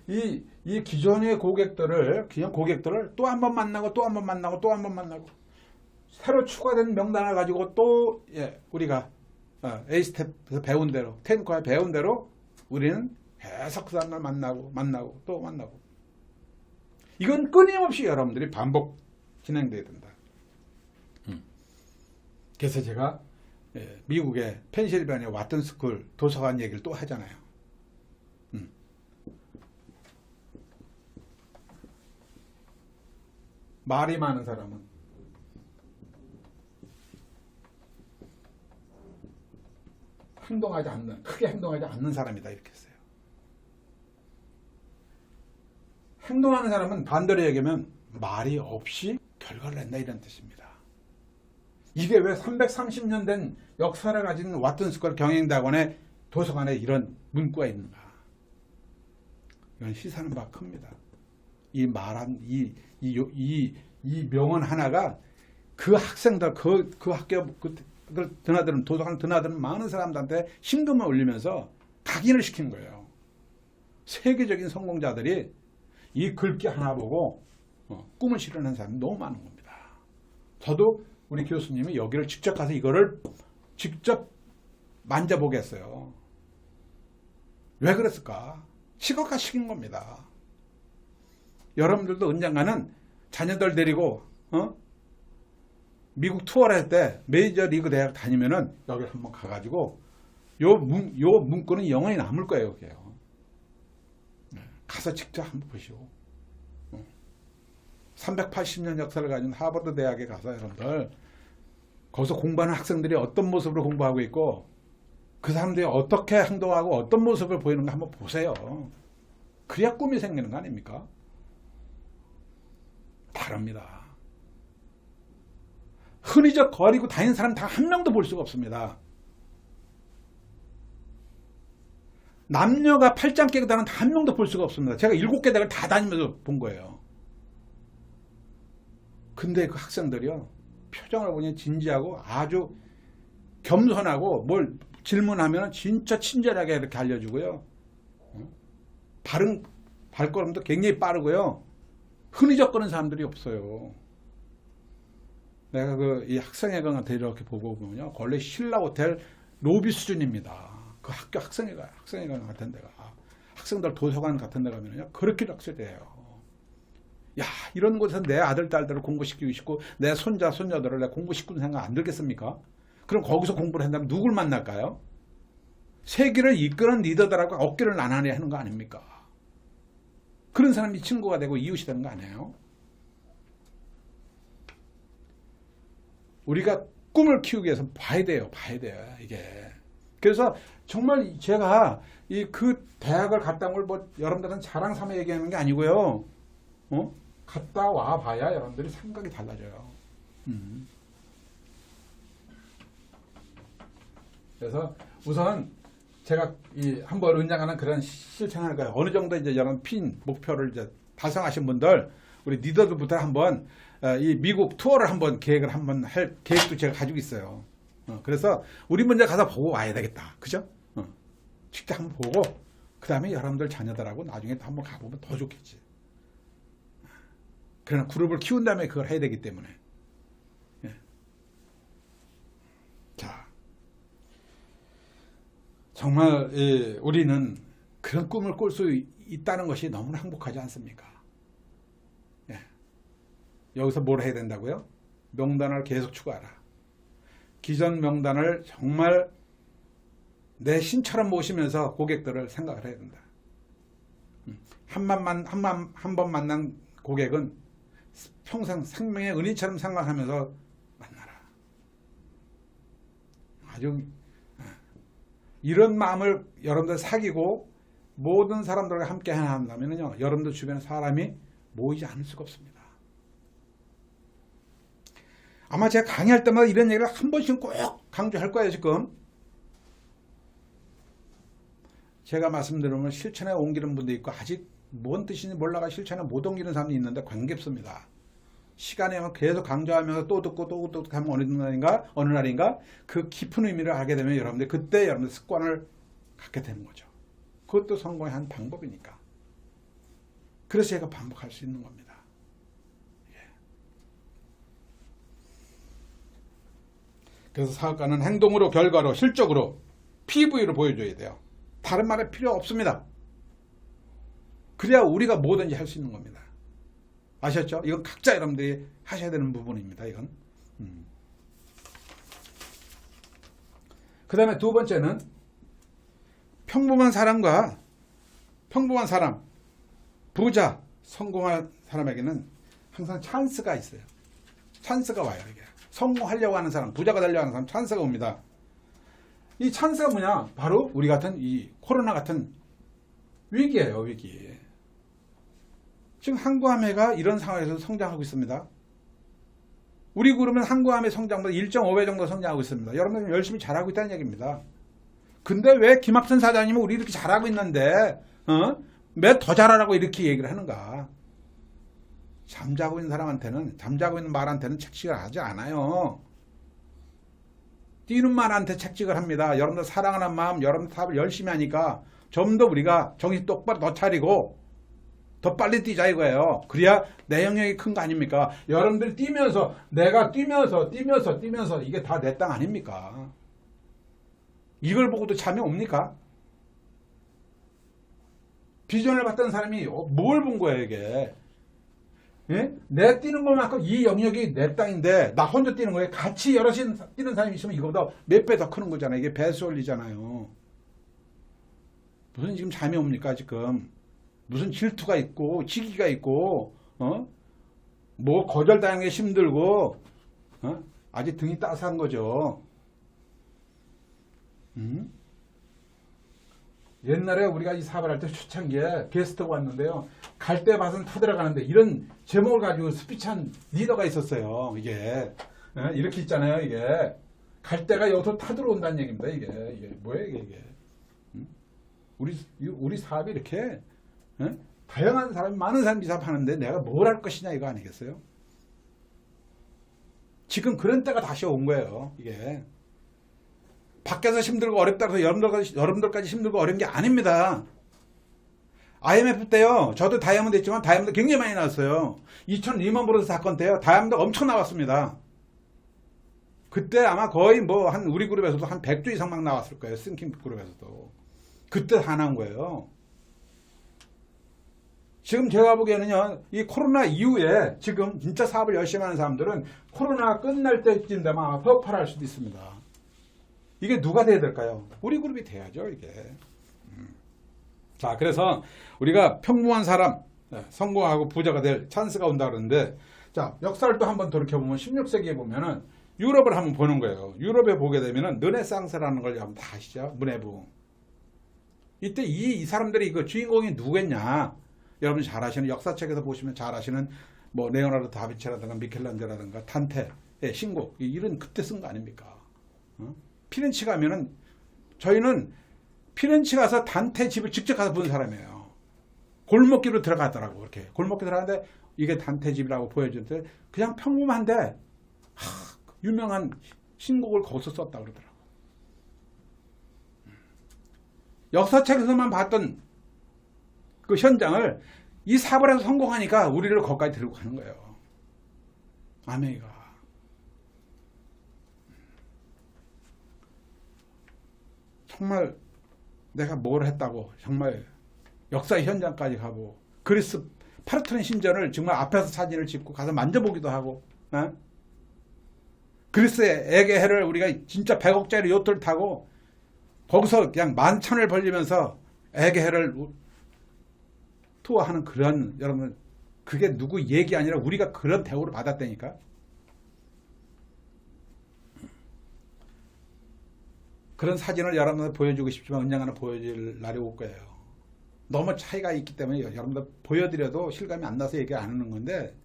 이 기존의 고객들을 또 한 번 만나고 또 한 번 만나고 또 한 번 만나고 새로 추가된 명단을 가지고 또 우리가 A스텝에서 배운 대로 테크니컬에 배운 대로 우리는 계속 그 사람을 만나고 또 만나고 이건 끊임없이 여러분들이 반복 진행돼야 된다. 그래서 제가 미국의 펜실베니아 왓튼 스쿨 도서관 얘기를 또 하잖아요. 말이 많은 사람은 크게 행동하지 않는 사람이다 이렇게 했어요. 행동하는 사람은 반대로 얘기하면 말이 없이 결과를 낸다 이런 뜻입니다. 이게 왜 330년 된 역사를 가진 왓튼스쿨 경영대학원의 도서관에 이런 문구가 있는가? 이건 시사하는 바가 큽니다. 이 명언 하나가 그 학생들, 그 학교 드나드는 도서관 드나드는 많은 사람들한테 심금을 울리면서 각인을 시킨 거예요. 세계적인 성공자들이 이 글귀 하나 보고 꿈을 실현한 사람이 너무 많은 겁니다. 저도 우리 교수님이 여기를 직접 가서 이거를 직접 만져보겠어요. 왜 그랬을까? 시각화 시킨 겁니다. 여러분들도 언젠가는 자녀들 데리고 미국 투어를 할 때 메이저 리그 대학 다니면은 여기 한번 가가지고 요 문구는 영원히 남을 거예요. 여기요. 가서 직접 한번 보시고 380년 역사를 가진 하버드 대학에 가서 여러분들 거기서 공부하는 학생들이 어떤 모습으로 공부하고 있고 그 사람들이 어떻게 행동하고 어떤 모습을 보이는가 한번 보세요. 그래야 꿈이 생기는 거 아닙니까? 다릅니다. 흔히적 거리고 다니는 사람 다 한 명도 볼 수가 없습니다. 남녀가 팔짱 끼고 다니는 다 한 명도 볼 수가 없습니다. 제가 7개 대학을 다 다니면서 본 거예요. 근데 그 학생들이요, 표정을 보니 진지하고 아주 겸손하고 뭘 질문하면 진짜 친절하게 이렇게 알려주고요. 발걸음도 굉장히 빠르고요. 흔히적거리는 사람들이 없어요. 내가 이 학생회관한테 이렇게 보고 보면요, 원래 신라 호텔 로비 수준입니다. 그 학교 학생회관 같은 데가, 학생들 도서관 같은 데 가면요, 그렇게 락세돼요. 야, 이런 곳에서 내 아들, 딸들을 공부시키고 싶고, 내 손자, 손녀들을 내가 공부시키는 생각 안 들겠습니까? 그럼 거기서 공부를 한다면 누굴 만날까요? 세계를 이끄는 리더들하고 어깨를 나란히 하는 거 아닙니까? 그런 사람이 친구가 되고 이웃이 되는 거 아니에요? 우리가 꿈을 키우기 위해서 봐야 돼요. 이게. 그래서 정말 제가 그 대학을 갔다 온 걸 뭐 여러분들은 자랑 삼아 얘기하는 게 아니고요. 갔다 와 봐야 여러분들이 생각이 달라져요. 그래서 우선 제가 한번 은장하는 그런 실천할 거예요. 어느 정도 이제 여러분 목표를 이제 달성하신 분들, 우리 리더들부터 한번 이 미국 투어를 한번 계획을 한번 할 계획도 제가 가지고 있어요. 그래서 우리 먼저 가서 보고 와야 되겠다. 그죠? 직접 한번 보고 그 다음에 여러분들 자녀들하고 나중에 또 한번 가보면 더 좋겠지. 그러나 그룹을 키운 다음에 그걸 해야 되기 때문에. 예. 자, 정말 우리는 그런 꿈을 꿀 수 있다는 것이 너무나 행복하지 않습니까? 예. 여기서 뭘 해야 된다고요? 명단을 계속 추가하라. 기존 명단을 정말 내 신처럼 모시면서 고객들을 생각을 해야 된다. 한 번 만난 고객은 평생 생명의 은인처럼 생각하면서 만나라. 아주 이런 마음을 여러분들 사귀고 모든 사람들과 함께 한다면요, 여러분들 주변에 사람이 모이지 않을 수가 없습니다. 아마 제가 강의할 때마다 이런 얘기를 한 번씩은 꼭 강조할 거예요. 지금 제가 말씀드리면 실천에 옮기는 분도 있고 아직 뭔 뜻인지 몰라가 실천에 못 옮기는 사람이 있는데 관계없습니다. 시간에 계속 강조하면서 또 듣고 또 듣고 하면 어느 날인가 그 깊은 의미를 알게 되면 여러분들 그때 여러분들 습관을 갖게 되는 거죠. 그것도 성공의 한 방법이니까. 그래서 제가 반복할 수 있는 겁니다. 예. 그래서 사업가는 행동으로, 결과로, 실적으로 PV를 보여줘야 돼요. 다른 말에 필요 없습니다. 그래야 우리가 뭐든지 할 수 있는 겁니다. 아셨죠? 이건 각자 여러분들이 하셔야 되는 부분입니다. 이건. 그 다음에 두 번째는 평범한 사람과 평범한 사람, 부자, 성공한 사람에게는 항상 찬스가 있어요. 찬스가 와요. 이게. 성공하려고 하는 사람, 부자가 되려고 하는 사람 찬스가 옵니다. 이 찬스가 뭐냐? 바로 우리 같은 이 코로나 같은 위기예요. 위기. 지금 한국화매가 이런 상황에서 성장하고 있습니다. 우리 그룹은 한국화매 성장보다 1.5배 정도 성장하고 있습니다. 여러분들 열심히 잘하고 있다는 얘기입니다. 근데 왜 김학선 사장님은 우리 이렇게 잘하고 있는데 왜 더 잘하라고 이렇게 얘기를 하는가? 잠자고 있는 사람한테는, 잠자고 있는 말한테는 책찍을 하지 않아요. 뛰는 말한테 책찍을 합니다. 여러분들 사랑하는 마음, 여러분들 사업을 열심히 하니까 좀 더 우리가 정신 똑바로 더 차리고 더 빨리 뛰자 이거예요. 그래야 내 영역이 큰 거 아닙니까? 여러분들이 뛰면서, 내가 뛰면서 이게 다 내 땅 아닙니까? 이걸 보고도 잠이 옵니까? 비전을 봤던 사람이 뭘 본 거예요 이게? 예? 내 뛰는 것만큼 이 영역이 내 땅인데 나 혼자 뛰는 거예요. 같이 여럿이 뛰는 사람이 있으면 이거보다 몇 배 더 크는 거잖아요. 이게 배수 원리잖아요. 무슨 지금 잠이 옵니까 지금? 무슨 질투가 있고 시기가 있고 뭐 거절당하는 게 힘들고 아직 등이 따스한 거죠. 옛날에 우리가 이 사업을 할 때 초창기에 게스트가 왔는데요. 갈대밭은 타들어가는데 이런 제목을 가지고 스피치한 리더가 있었어요. 이게 이렇게 있잖아요. 이게 갈대가 여기서 타들어온다는 얘기입니다. 이게 뭐예요 이게? 우리 사업이 이렇게 다양한 사람이, 많은 사람이 사업하는데 내가 뭘 할 것이냐 이거 아니겠어요? 지금 그런 때가 다시 온 거예요. 이게 밖에서 힘들고 어렵다고 해서 여러분들까지 힘들고 어려운 게 아닙니다. IMF 때요, 저도 다이아몬드 했지만 다이아몬드 굉장히 많이 나왔어요. 2000 리먼 브러더스 사건 때요, 다이아몬드 엄청 나왔습니다. 그때 아마 거의 뭐 한 우리 그룹에서도 한 100조 이상 막 나왔을 거예요. 싱킹 그룹에서도. 그때 다 나온 거예요. 지금 제가 보기에는요, 이 코로나 이후에 지금 진짜 사업을 열심히 하는 사람들은 코로나 끝날 때쯤 되면 아마 폭발할 수도 있습니다. 이게 누가 돼야 될까요? 우리 그룹이 돼야죠, 이게. 자, 그래서 우리가 평범한 사람, 성공하고 부자가 될 찬스가 온다 그러는데, 자, 역사를 또 한번 돌이켜보면 16세기에 보면은 유럽을 한번 보는 거예요. 유럽에 보게 되면은 르네상스라는 걸 한번 다 아시죠? 문해부. 이때 이 사람들이 그 주인공이 누구겠냐? 여러분 잘 아시는, 역사책에서 보시면 잘 아시는 뭐 레오나르도 다빈치라든가 미켈란젤라든가 단테의 신곡 이런 그때 쓴 거 아닙니까? 피렌치 가면은 저희는 피렌치 가서 단테 집을 직접 가서 본 사람이에요. 골목길로 들어가더라고. 이렇게 골목길 들어가는데 이게 단테 집이라고 보여주는데 그냥 평범한데 유명한 신곡을 거기서 썼다 그러더라고. 역사책에서만 봤던 그 현장을 이 사벌에서 성공하니까 우리를 거기까지 들고 가는 거예요. 아메이가. 정말 내가 뭘 했다고 정말 역사 현장까지 가고 그리스 파르테논 신전을 정말 앞에서 사진을 찍고 가서 만져보기도 하고 그리스의 에게해를 우리가 진짜 100억짜리 요트를 타고 거기서 그냥 만천을 벌리면서 에게해를 투어하는 그런 여러분 그게 누구 얘기 아니라 우리가 그런 대우를 받았다니까. 그런 사진을 여러분들 보여주고 싶지만 언젠가는 보여줄 날이 올 거예요. 너무 차이가 있기 때문에 여러분들 보여드려도 실감이 안 나서 얘기 안 하는 건데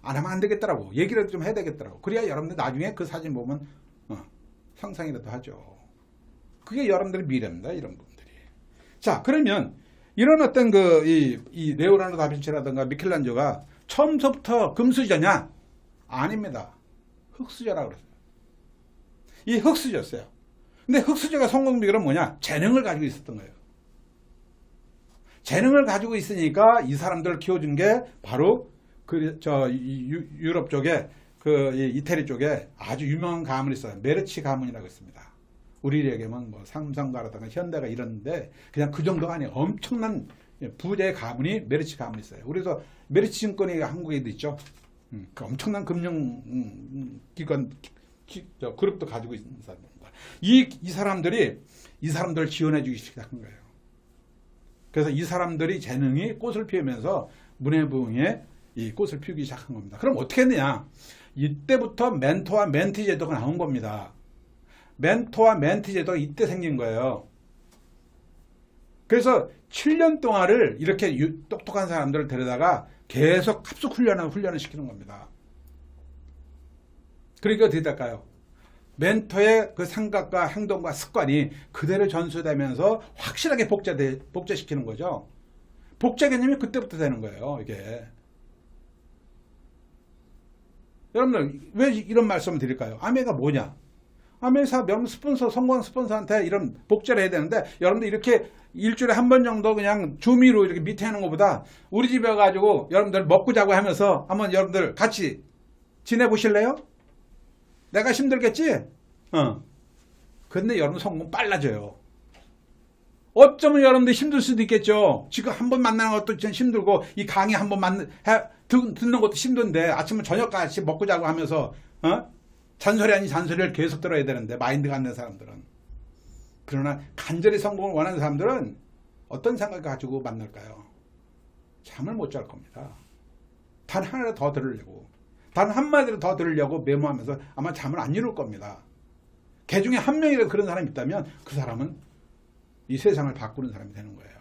안 하면 안 되겠더라고. 얘기를 좀 해야 되겠더라고. 그래야 여러분들 나중에 그 사진 보면 상상이라도 하죠. 그게 여러분들의 미래입니다. 이런 분들이. 자, 그러면 이런 어떤 이 레오나르도 다빈치라든가 미켈란젤로가 처음부터 금수저냐? 아닙니다. 흙수저라고 그랬어요. 이 흙수저였어요. 근데 흙수저가 성공 비결은 뭐냐? 재능을 가지고 있었던 거예요. 재능을 가지고 있으니까 이 사람들을 키워준 게 바로 유럽 쪽에 이태리 쪽에 아주 유명한 가문이 있어요. 메르치 가문이라고 있습니다. 우리에게만 뭐 삼성가라든가 현대가 이런데 그냥 그 정도가 아니에요. 엄청난 부자의 가문이 메르치 가문이 있어요. 그래서 메르치 증권이 한국에도 있죠. 그 엄청난 금융기관 그룹도 가지고 있는 사람입니다. 이 사람들을 지원해 주기 시작한 거예요. 그래서 이 사람들이 재능이 꽃을 피우면서 문해부흥에 이 꽃을 피우기 시작한 겁니다. 그럼 어떻게 했느냐? 이때부터 멘토와 멘티 제도가 나온 겁니다. 멘토와 멘티 제도가 이때 생긴 거예요. 그래서 7년 동안을 이렇게 똑똑한 사람들을 데려다가 계속 합숙 훈련을 시키는 겁니다. 그러니까 어떻게 될까요? 멘토의 그 생각과 행동과 습관이 그대로 전수되면서 확실하게 복제시키는 거죠. 복제 개념이 그때부터 되는 거예요. 이게. 여러분들 왜 이런 말씀을 드릴까요? 아메가 뭐냐? 아메사 명 스폰서, 성공한 스폰서한테 이런 복제를 해야 되는데 여러분들 이렇게 일주일에 한 번 정도 그냥 주미로 이렇게 밑에 하는 것보다 우리 집에 가지고 여러분들 먹고 자고 하면서 한번 여러분들 같이 지내보실래요? 내가 힘들겠지? 근데 여러분 성공 빨라져요. 어쩌면 여러분들 힘들 수도 있겠죠. 지금 한 번 만나는 것도 좀 힘들고 이 강의 한 번 듣는 것도 힘든데 아침에 저녁까지 먹고 자고 하면서 잔소리 아닌 잔소리를 계속 들어야 되는데 마인드가 안 된 사람들은. 그러나 간절히 성공을 원하는 사람들은 어떤 생각을 가지고 만날까요? 잠을 못 잘 겁니다. 단 하나라도 더 들으려고. 단 한마디로 더 들으려고 메모하면서 아마 잠을 안 이룰 겁니다. 개 중에 한 명이라도 그런 사람이 있다면 그 사람은 이 세상을 바꾸는 사람이 되는 거예요.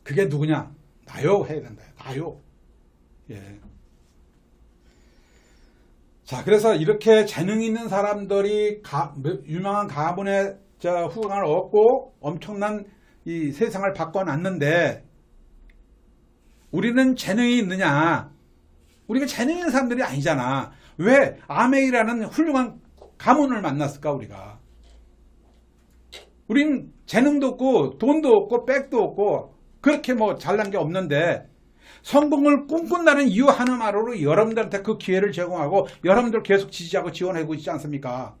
그게 누구냐? 나요 해야 된다. 나요. 예. 자, 그래서 이렇게 재능 있는 사람들이 유명한 가문의 후광을 얻고 엄청난 이 세상을 바꿔놨는데 우리는 재능이 있느냐? 우리가 재능 있는 사람들이 아니잖아. 왜 아메이라는 훌륭한 가문을 만났을까 우리가? 우린 재능도 없고 돈도 없고 백도 없고 그렇게 뭐 잘난 게 없는데 성공을 꿈꾼다는 이유 하나만으로 여러분들한테 그 기회를 제공하고 여러분들 계속 지지하고 지원하고 있지 않습니까?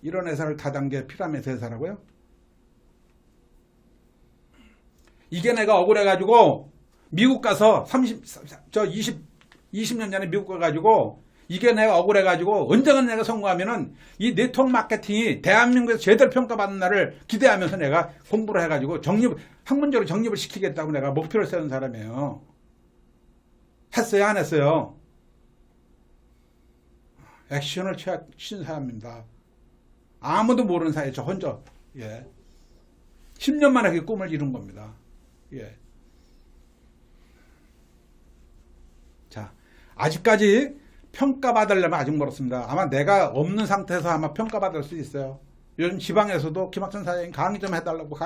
이런 회사를 다단계 피라미드 회사라고요? 이게 내가 억울해가지고 미국 가서 20년 전에 미국 가가지고 이게 내가 억울해가지고 언젠가 내가 성공하면은 이 네트워크 마케팅이 대한민국에서 제대로 평가받는 날을 기대하면서 내가 공부를 해가지고 학문적으로 정립을 시키겠다고 내가 목표를 세운 사람이에요. 했어요? 안 했어요? 액션을 취한 사람입니다. 아무도 모르는 사이에 저 혼자. 예. 10년 만에 그 꿈을 이룬 겁니다. 예. 자, 아직까지 평가받으려면 아직 멀었습니다. 아마 내가 없는 상태에서 아마 평가받을 수 있어요. 요즘 지방에서도 김학천 사장님 강의 좀 해달라고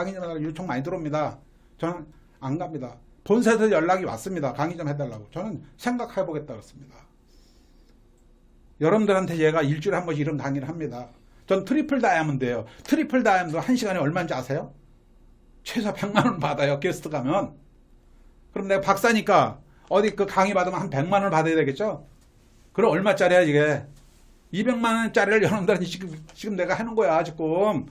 요청 많이 들어옵니다. 저는 안 갑니다. 본사에서 연락이 왔습니다. 강의 좀 해달라고. 저는 생각해보겠다 그랬습니다. 여러분들한테 얘가 일주일에 한 번씩 이런 강의를 합니다. 전 트리플 다이아몬드예요. 트리플 다이아몬드 1시간에 얼마인지 아세요? 최소 100만 원 받아요. 게스트 가면. 그럼 내가 박사니까 어디 그 강의 받으면 한 100만 원을 받아야 되겠죠? 그럼 얼마짜리야 이게? 200만 원짜리를 여러분들한테 지금 내가 하는 거야 지금.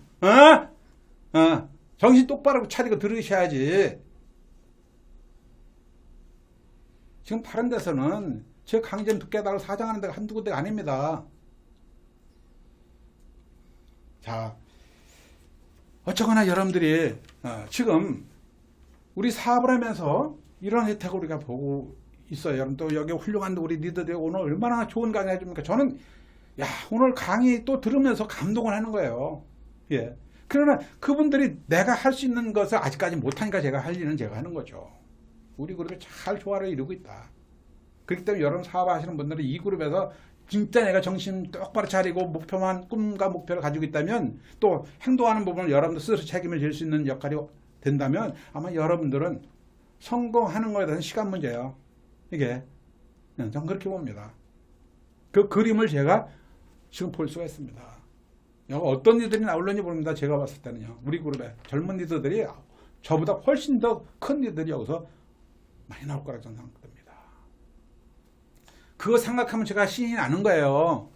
정신 똑바로 차리고 들으셔야지. 지금 다른 데서는 제 강의 좀 듣게 해달라고 사장하는 데가 한두 군데가 아닙니다. 자, 어쩌거나 여러분들이 지금 우리 사업을 하면서 이런 혜택을 우리가 보고 있어요. 여러분 또 여기 훌륭한 우리 리더들이 오늘 얼마나 좋은 강의 해줍니까? 저는 오늘 강의 또 들으면서 감동을 하는 거예요. 예. 그러나 그분들이 내가 할 수 있는 것을 아직까지 못하니까 제가 할 일은 제가 하는 거죠. 우리 그룹이 잘 조화를 이루고 있다. 그렇기 때문에 여러분 사업하시는 분들은 이 그룹에서 진짜 내가 정신 똑바로 차리고 꿈과 목표를 가지고 있다면 또 행동하는 부분을 여러분들 스스로 책임을 질 수 있는 역할이 된다면 아마 여러분들은 성공하는 거에 대한 시간 문제예요. 이게 저는 그렇게 봅니다. 그 그림을 제가 지금 볼 수가 있습니다. 어떤 이들이 나올는지 모릅니다. 제가 봤을 때는요. 우리 그룹에 젊은 리더들이 저보다 훨씬 더 큰 리더들이 여기서 많이 나올 거라고 저는 생각됩니다. 그거 생각하면 제가 신이 나는 거예요.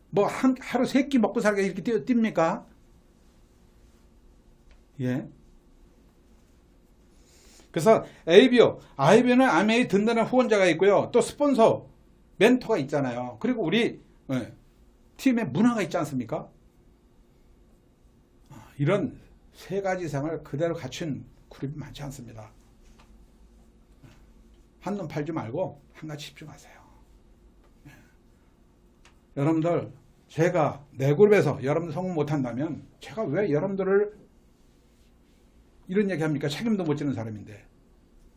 뭐 하루 3끼 먹고 살게 이렇게 뜁니까? 예. 그래서 IBO는 아메이 든든한 후원자가 있고요. 또 스폰서, 멘토가 있잖아요. 그리고 우리 팀의 문화가 있지 않습니까? 이런 3가지 이상을 그대로 갖춘 그룹이 많지 않습니다. 한눈 팔지 말고 한 가지 집중하세요. 여러분들 제가 내 그룹에서 여러분들 성공 못한다면 제가 왜 여러분들을 이런 얘기 합니까? 책임도 못 지는 사람인데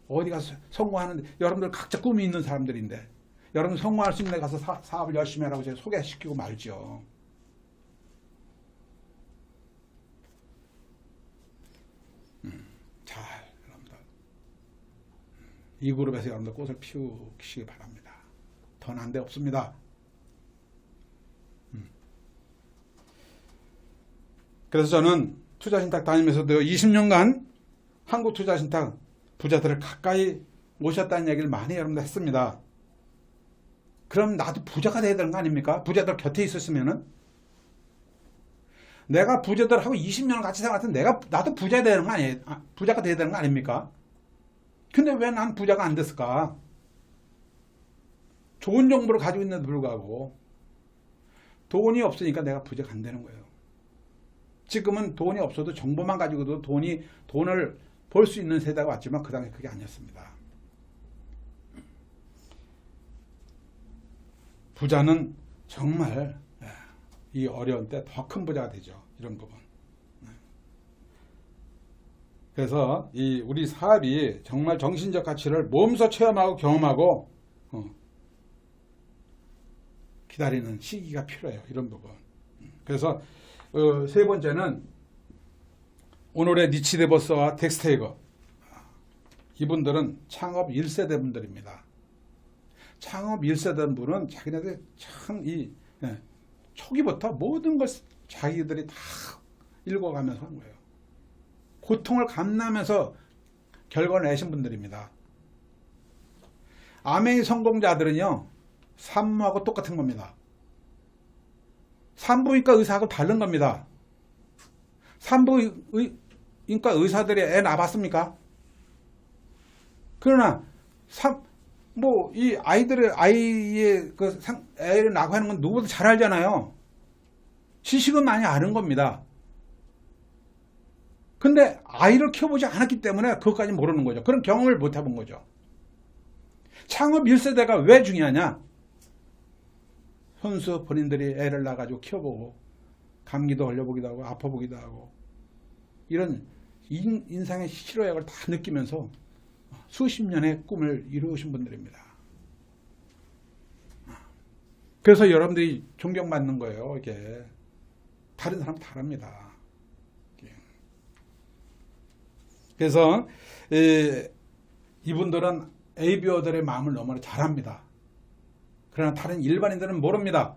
어디 가서 성공하는데 여러분들 각자 꿈이 있는 사람들인데 여러분 성공할 수 있는 데 가서 사업을 열심히 하라고 제가 소개시키고 말죠. 잘 여러분들 이 그룹에서 여러분들 꽃을 피우시기 바랍니다. 더 난 데 없습니다. 그래서 저는 투자신탁 다니면서도 20년간 한국투자신탁 부자들을 가까이 모셨다는 얘기를 많이 여러분들 했습니다. 그럼 나도 부자가 돼야 되는 거 아닙니까? 부자들 곁에 있었으면은 내가 부자들하고 20년을 같이 살았으면 나도 부자가 되는 거 아니에요? 부자가 돼야 되는 거 아닙니까? 근데 왜 난 부자가 안 됐을까? 좋은 정보를 가지고 있는데도 불구하고 돈이 없으니까 내가 부자가 안 되는 거예요. 지금은 돈이 없어도 정보만 가지고도 돈을 벌 수 있는 세대가 왔지만 그 당시 그게 아니었습니다. 부자는 정말 이 어려운 때 더 큰 부자가 되죠. 이런 부분. 그래서 우리 사업이 정말 정신적 가치를 몸소 체험하고 경험하고 기다리는 시기가 필요해요. 이런 부분. 그래서 3번째는 오늘의 니치데버스와 덱스테이거 이분들은 창업 1세대 분들입니다. 창업 1세대 분은 자기네들 참 초기부터 모든 걸 자기들이 다 읽어가면서 한 거예요. 고통을 감내하면서 결과를 내신 분들입니다. 아메이 성공자들은요, 산모하고 똑같은 겁니다. 산부인과 의사하고 다른 겁니다. 산부인과 의사들이 애 낳아봤습니까? 그러나 이 아이의 애를 낳고 하는 건 누구도 잘 알잖아요. 지식은 많이 아는 겁니다. 근데 아이를 키워보지 않았기 때문에 그것까지 모르는 거죠. 그런 경험을 못 해본 거죠. 창업 1세대가 왜 중요하냐? 현수 본인들이 애를 낳아가지고 키워보고 감기도 걸려보기도 하고 아파보기도 하고 이런 인상의 희로애락을 다 느끼면서 수십 년의 꿈을 이루신 분들입니다. 그래서 여러분들이 존경받는 거예요. 이게 다른 사람 다릅니다. 그래서 이분들은 ABO들의 마음을 너무나 잘합니다. 그러나 다른 일반인들은 모릅니다.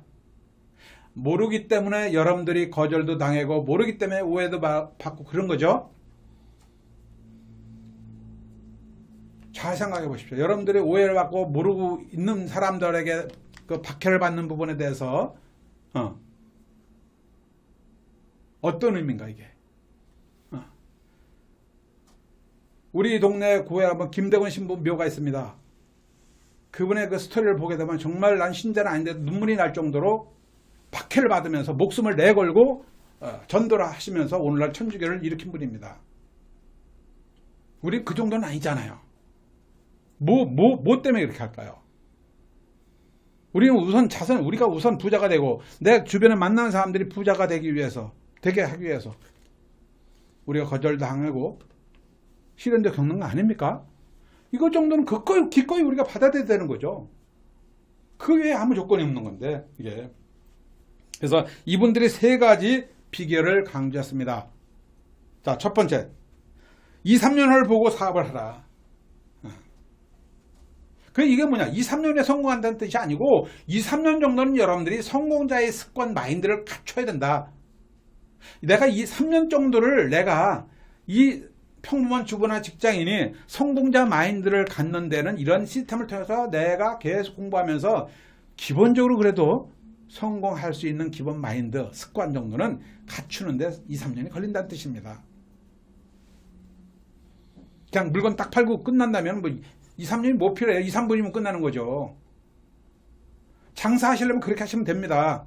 모르기 때문에 여러분들이 거절도 당하고 모르기 때문에 오해도 받고 그런 거죠. 잘 생각해 보십시오. 여러분들이 오해를 받고 모르고 있는 사람들에게 그 박해를 받는 부분에 대해서 어떤 의미인가 이게. 우리 동네 구에 한번 김대건 신부 묘가 있습니다. 그분의 그 스토리를 보게 되면 정말 난 신자는 아닌데 눈물이 날 정도로 박해를 받으면서 목숨을 내걸고 전도를 하시면서 오늘날 천주교를 일으킨 분입니다. 우리 그 정도는 아니잖아요. 뭐 때문에 그렇게 할까요? 우리는 우선 우리가 우선 부자가 되고 내 주변에 만나는 사람들이 부자가 되게 하기 위해서 우리가 거절당하고 시련도 겪는 거 아닙니까? 이거 정도는 기꺼이 우리가 받아들여야 되는 거죠. 그 외에 아무 조건이 없는 건데 이게. 그래서 이분들이 세 가지 비결을 강조했습니다. 자, 첫 번째, 2, 3년을 보고 사업을 하라. 이게 뭐냐? 2, 3년에 성공한다는 뜻이 아니고 2, 3년 정도는 여러분들이 성공자의 습관 마인드를 갖춰야 된다. 내가 이 3년 정도를 내가 이 평범한 주부나 직장인이 성공자 마인드를 갖는 데는 이런 시스템을 통해서 내가 계속 공부하면서 기본적으로 그래도 성공할 수 있는 기본 마인드, 습관 정도는 갖추는데 2, 3년이 걸린다는 뜻입니다. 그냥 물건 딱 팔고 끝난다면 뭐 2, 3년이 못 필요해요. 2, 3분이면 끝나는 거죠. 장사하시려면 그렇게 하시면 됩니다.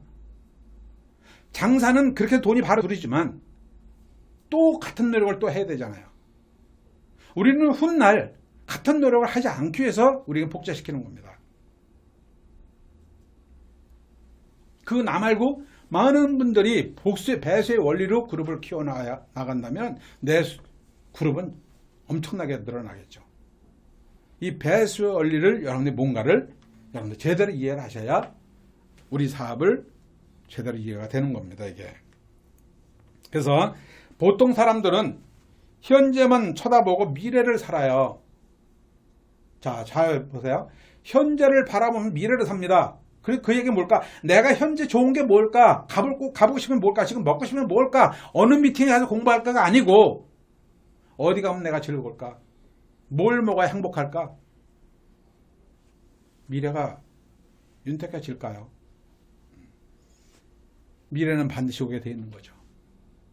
장사는 그렇게 돈이 바로 들이지만 또 같은 노력을 또 해야 되잖아요. 우리는 훗날 같은 노력을 하지 않기 위해서 우리가 복제시키는 겁니다. 나 말고 많은 분들이 배수의 원리로 그룹을 키워나간다면 내 그룹은 엄청나게 늘어나겠죠. 이 배수의 원리를 여러분들 제대로 이해를 하셔야 우리 사업을 제대로 이해가 되는 겁니다. 이게. 그래서 보통 사람들은 현재만 쳐다보고 미래를 살아요. 자, 잘 보세요. 현재를 바라보면 미래를 삽니다. 그 얘기는 뭘까? 내가 현재 좋은 게 뭘까? 가보고 싶으면 뭘까? 지금 먹고 싶으면 뭘까? 어느 미팅에 가서 공부할까가 아니고 어디 가면 내가 즐거울까? 뭘 먹어야 행복할까? 미래가 윤택해질까요? 미래는 반드시 오게 돼 있는 거죠.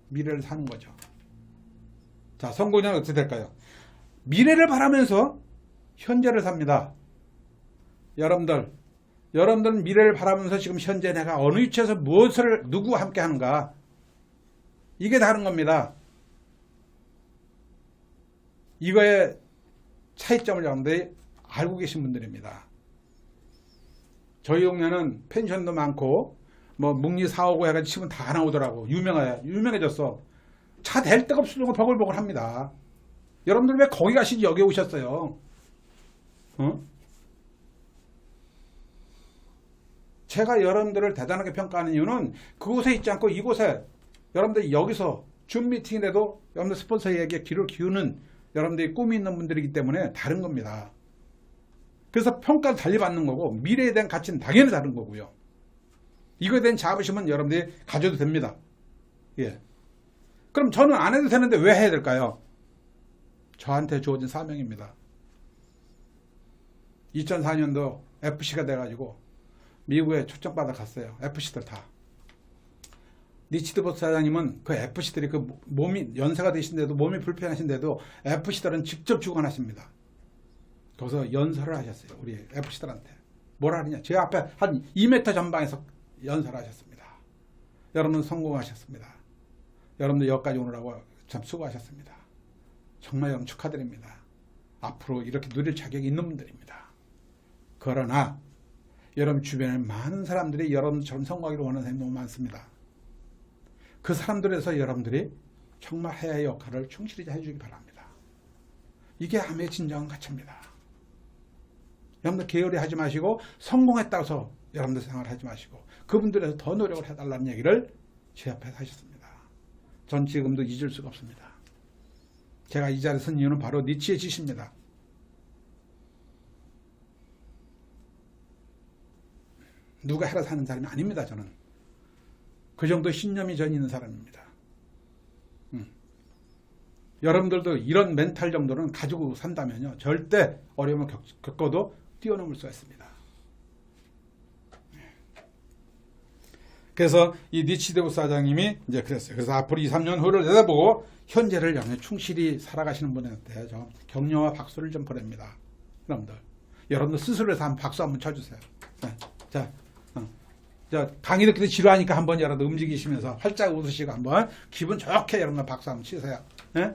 미래를 사는 거죠. 자, 성공자는 어떻게 될까요? 미래를 바라면서 현재를 삽니다. 여러분들은 미래를 바라면서 지금 현재 내가 어느 위치에서 누구와 함께 하는가? 이게 다른 겁니다. 이거의 차이점을 여러분들이 알고 계신 분들입니다. 저희 동네는 펜션도 많고 묵리 4호고 해가지고 치면 다 나오더라고. 유명해졌어. 차 댈 데가 없을 정도로 버글버글 합니다. 여러분들 왜 거기 가시지 여기 오셨어요? 제가 여러분들을 대단하게 평가하는 이유는 그곳에 있지 않고 이곳에 여러분들이 여기서 줌 미팅이라도 여러분들 스폰서에게 귀를 기우는 여러분들이 꿈이 있는 분들이기 때문에 다른 겁니다. 그래서 평가를 달리 받는 거고 미래에 대한 가치는 당연히 다른 거고요. 이거에 대한 자부심은 여러분들이 가져도 됩니다. 예. 그럼 저는 안 해도 되는데 왜 해야 될까요? 저한테 주어진 사명입니다. 2004년도 FC가 돼가지고 미국에 초청받아 갔어요. FC들 다. 리치드버스 사장님은 그 FC들이 몸이 연세가 되신데도 몸이 불편하신데도 FC들은 직접 주관하십니다. 거기서 연설을 하셨어요. 우리 FC들한테. 뭐라 하느냐. 제 앞에 한 2m 전방에서 연설을 하셨습니다. 여러분 성공하셨습니다. 여러분들 여기까지 오느라고 참 수고하셨습니다. 정말 여러분 축하드립니다. 앞으로 이렇게 누릴 자격이 있는 분들입니다. 그러나 여러분 주변에 많은 사람들이 여러분처럼 성공하기를 원하는 사람이 너무 많습니다. 그 사람들에서 여러분들이 정말 해야 할 역할을 충실히 해주기 바랍니다. 이게 암의 진정한 가치입니다. 여러분들 게으리 하지 마시고 성공했다고 해서 여러분들 생활하지 마시고 그분들에서 더 노력을 해달라는 얘기를 제 앞에서 하셨습니다. 전 지금도 잊을 수가 없습니다. 제가 이 자리에 선 이유는 바로 니치의 지시입니다. 누가 해라 사는 사람이 아닙니다. 저는 그 정도 신념이 전 있는 사람입니다. 여러분들도 이런 멘탈 정도는 가지고 산다면요 절대 어려움을 겪어도 뛰어넘을 수가 있습니다. 그래서 이 니치데우 사장님이 이제 그랬어요. 그래서 앞으로 2, 3년 후를 내다보고 현재를 향해 충실히 살아가시는 분한테 좀 격려와 박수를 좀 보냅니다. 여러분들 스스로에서 한번 박수 한번 쳐주세요. 네. 자, 강의 듣기도 지루하니까 한번 여러분들 움직이시면서 활짝 웃으시고 한번 기분 좋게 여러분들 박수 한번 치세요. 네?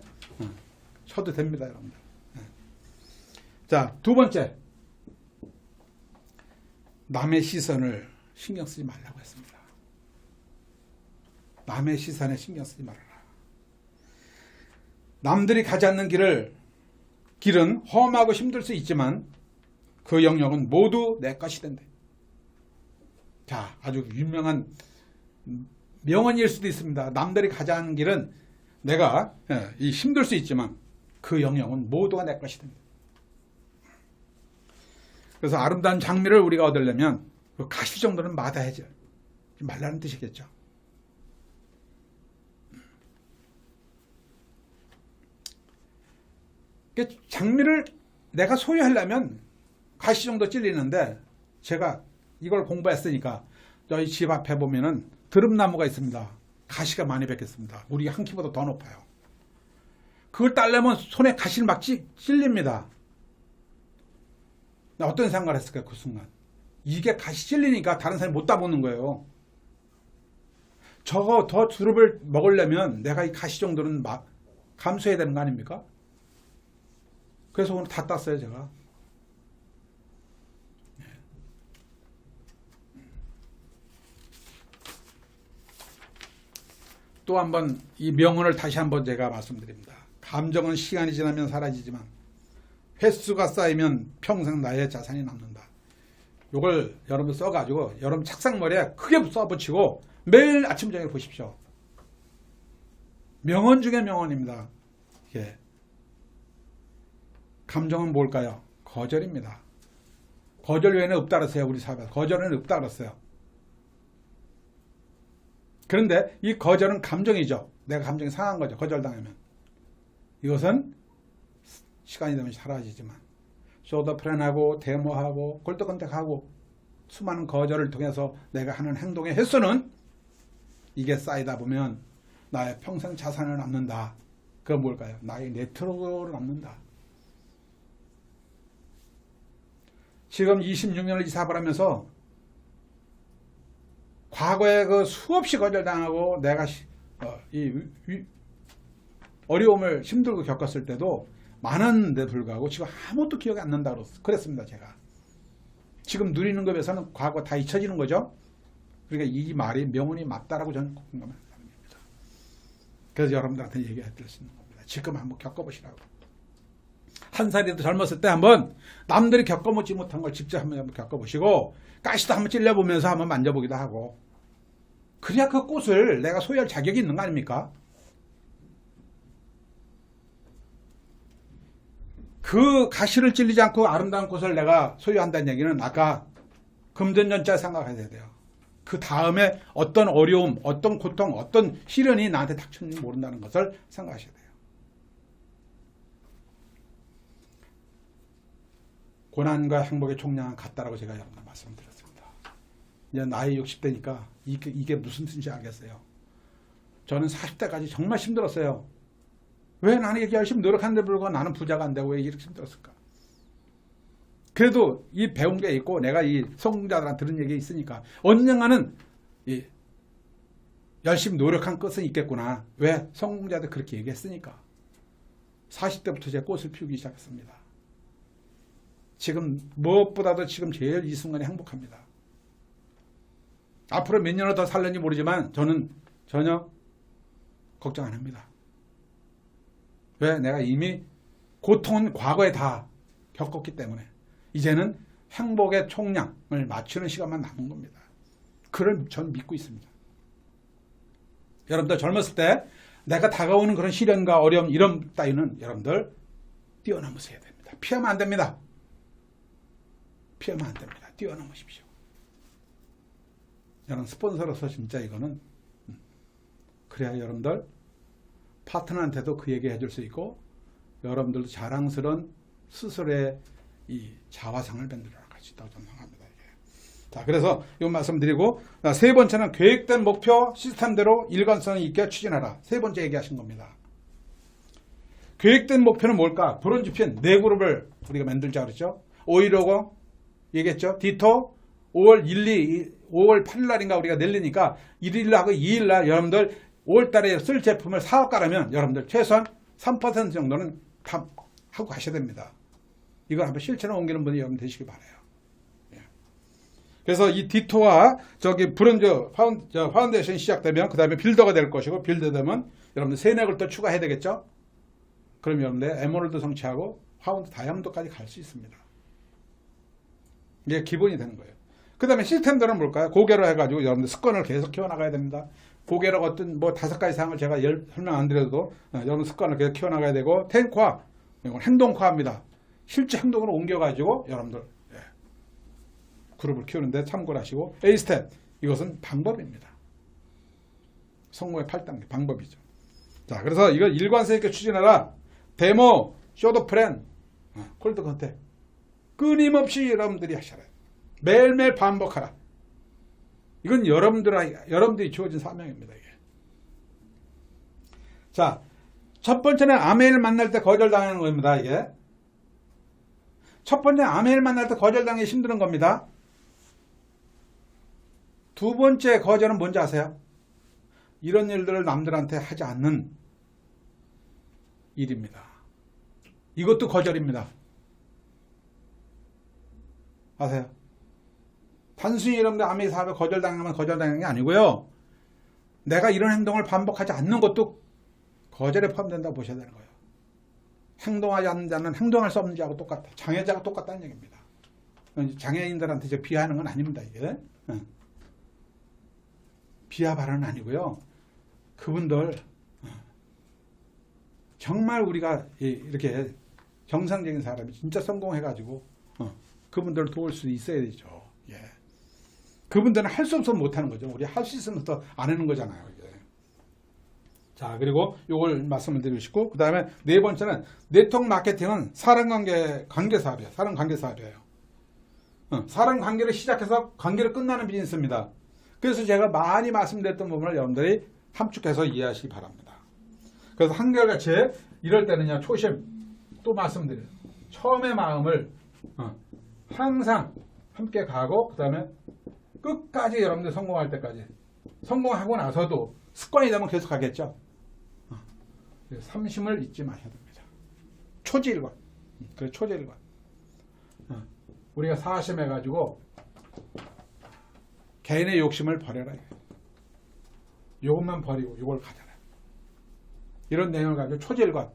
쳐도 됩니다, 여러분들. 네. 자, 두 번째. 남의 시선을 신경 쓰지 말라고 했습니다. 남의 시선에 신경 쓰지 말아라. 남들이 가지 않는 길은 험하고 힘들 수 있지만 그 영역은 모두 내 것이 된다. 자, 아주 유명한 명언일 수도 있습니다. 남들이 가지 않는 길은 내가 힘들 수 있지만 그 영역은 모두가 내 것이 된다. 그래서 아름다운 장미를 우리가 얻으려면 그 가시 정도는 마다해져 말라는 뜻이겠죠. 장미를 내가 소유하려면 가시 정도 찔리는데 제가 이걸 공부했으니까 저희 집 앞에 보면은 드럼나무가 있습니다. 가시가 많이 뱉겠습니다. 우리 한 키보다 더 높아요. 그걸 따려면 손에 가시를 막 찔립니다. 나 어떤 생각을 했을까요? 그 순간. 이게 가시 찔리니까 다른 사람이 못 따먹는 거예요. 저거 더 두릅을 먹으려면 내가 이 가시 정도는 막 감수해야 되는 거 아닙니까? 그래서 오늘 다 땄어요, 제가. 또 한번 이 명언을 다시 한번 제가 말씀드립니다. 감정은 시간이 지나면 사라지지만 횟수가 쌓이면 평생 나의 자산이 남는다. 이걸 여러분 써가지고 여러분 책상머리에 크게 써붙이고 매일 아침 저녁에 보십시오. 명언 중에 명언입니다. 예. 감정은 뭘까요? 거절입니다. 거절 외에는 없다 그랬어요. 우리 사회에서. 거절은 없다 그랬어요. 그런데 이 거절은 감정이죠. 내가 감정이 상한 거죠. 거절당하면. 이것은 시간이 되면 사라지지만 소드프렌하고 데모하고 꼴떡건떡하고 수많은 거절을 통해서 내가 하는 행동의 횟수는 이게 쌓이다 보면 나의 평생 자산을 남는다. 그건 뭘까요? 나의 네트워크를 남는다. 지금 26년을 이 사업을 하면서 과거에 그 수없이 거절당하고 내가 어려움을 힘들고 겪었을 때도 많았는데 불구하고 지금 아무것도 기억이 안 난다고 그랬습니다. 제가. 지금 누리는 것에서는 과거 다 잊혀지는 거죠. 그러니까 이 말이 명언이 맞다라고 저는 공감합니다. 그래서 여러분들한테 얘기해 드릴 수 있는 겁니다. 지금 한번 겪어보시라고. 한 살이라도 젊었을 때 한번 남들이 겪어보지 못한 걸 직접 한번 겪어보시고 가시도 한번 찔려보면서 한번 만져보기도 하고 그래야 그 꽃을 내가 소유할 자격이 있는 거 아닙니까? 그 가시를 찔리지 않고 아름다운 꽃을 내가 소유한다는 얘기는 아까 금전전자 생각해야 돼요. 그 다음에 어떤 어려움, 어떤 고통, 어떤 시련이 나한테 닥쳤는지 모른다는 것을 생각하셔야 돼요. 고난과 행복의 총량은 같다라고 제가 여러분들 말씀드렸습니다. 이제 나이 60대니까 이게 무슨 뜻인지 알겠어요. 저는 40대까지 정말 힘들었어요. 왜 나는 이렇게 열심히 노력하는데 불구하고 나는 부자가 안 되고 왜 이렇게 힘들었을까? 그래도 이 배운 게 있고 내가 이 성공자들한테 들은 얘기 있으니까 언젠가는 이 열심히 노력한 것은 있겠구나. 왜? 성공자들 그렇게 얘기했으니까. 40대부터 제 꽃을 피우기 시작했습니다. 지금 무엇보다도 지금 제일 이 순간이 행복합니다. 앞으로 몇 년을 더 살는지 모르지만 저는 전혀 걱정 안 합니다. 왜? 내가 이미 고통은 과거에 다 겪었기 때문에 이제는 행복의 총량을 맞추는 시간만 남은 겁니다. 그걸 저는 믿고 있습니다. 여러분들 젊었을 때 내가 다가오는 그런 시련과 어려움 이런 따위는 여러분들 뛰어넘으셔야 됩니다. 피하면 안 됩니다. 피하면 안 됩니다. 뛰어넘으십시오. 여러분 스폰서로서 진짜 이거는 그래야 여러분들 파트너한테도 그 얘기 해줄 수 있고 여러분들도 자랑스러운 스스로의 이 자화상을 만들어 나갈 수 있다고 저는 생각합니다. 자, 그래서 이 말씀드리고 세 번째는 계획된 목표 시스템대로 일관성 있게 추진하라. 세 번째 얘기하신 겁니다. 계획된 목표는 뭘까? 브론즈핀 네 그룹을 우리가 만들자 그랬죠. 5.15고 얘기했죠. 디토 5월 5월 8일 날인가 우리가 낼리니까 1일하고 2일 날 여러분들 5월 달에 쓸 제품을 사업가라면 여러분들 최소한 3% 정도는 다 하고 가셔야 됩니다. 이걸 한번 실천에 옮기는 분이 여러분 되시기 바라요. 그래서 이 디토와 저기 브론즈 파운데이션이 시작되면 그 다음에 빌더가 될 것이고 빌더 되면 여러분들 세넥을 또 추가해야 되겠죠. 그럼 여러분들 에메랄드 성취하고 파운드 다이아몬드까지 갈 수 있습니다. 이게 기본이 되는 거예요. 그 다음에 시스템들은 뭘까요? 고개로 해가지고 여러분들 습관을 계속 키워나가야 됩니다. 고개로 어떤 뭐 5가지 사항을 제가 설명 안 드려도 여러분 습관을 계속 키워나가야 되고 텐화, 이건 행동화입니다. 실제 행동으로 옮겨가지고 여러분들 그룹을 키우는데 참고를 하시고 A스텝 이것은 방법입니다. 성공의 8단계 방법이죠. 자, 그래서 이걸 일관성 있게 추진하라. 데모, 쇼도 플랜, 콜드 컨택 끊임없이 여러분들이 하셔라. 매일매일 반복하라. 이건 여러분들이 주어진 사명입니다. 이게. 자, 첫 번째는 아멘을 만날 때 거절당하는 겁니다. 이게. 첫 번째 아멘을 만날 때 거절당하기 힘든 겁니다. 두 번째 거절은 뭔지 아세요? 이런 일들을 남들한테 하지 않는 일입니다. 이것도 거절입니다. 아세요? 단순히 여러분들 아멘 사업에 거절당하면 거절당하는 게 아니고요. 내가 이런 행동을 반복하지 않는 것도 거절에 포함된다고 보셔야 되는 거예요. 행동하지 않는 자는 행동할 수 없는 자하고 똑같다. 장애자가 똑같다는 얘기입니다. 장애인들한테 이제 비하하는 건 아닙니다. 이게. 비하 발언은 아니고요. 그분들 정말 우리가 이렇게 정상적인 사람이 진짜 성공해가지고 그분들을 도울 수 있어야 되죠. 예. 그분들은 할 수 없으면 못하는 거죠. 우리 할 수 있으면 더 안 하는 거잖아요. 이게. 자, 그리고 이걸 말씀을 드리고 싶고 그 다음에 네 번째는 네트워크 마케팅은 관계 사업이에요. 사람 관계 사업이에요. 사람 관계를 시작해서 관계를 끝나는 비즈니스입니다. 그래서 제가 많이 말씀드렸던 부분을 여러분들이 함축해서 이해하시기 바랍니다. 그래서 한결같이 이럴 때는요, 초심, 또 말씀드려요. 처음의 마음을 항상 함께 가고, 그 다음에 끝까지 여러분들 성공할 때까지. 성공하고 나서도 습관이 되면 계속 하겠죠. 삼심을 잊지 마셔야 됩니다. 초지일관. 그래, 초지일관. 우리가 사심해가지고, 개인의 욕심을 버려라. 이것만 버리고 이걸 가져라. 이런 내용을 가지고 초질관.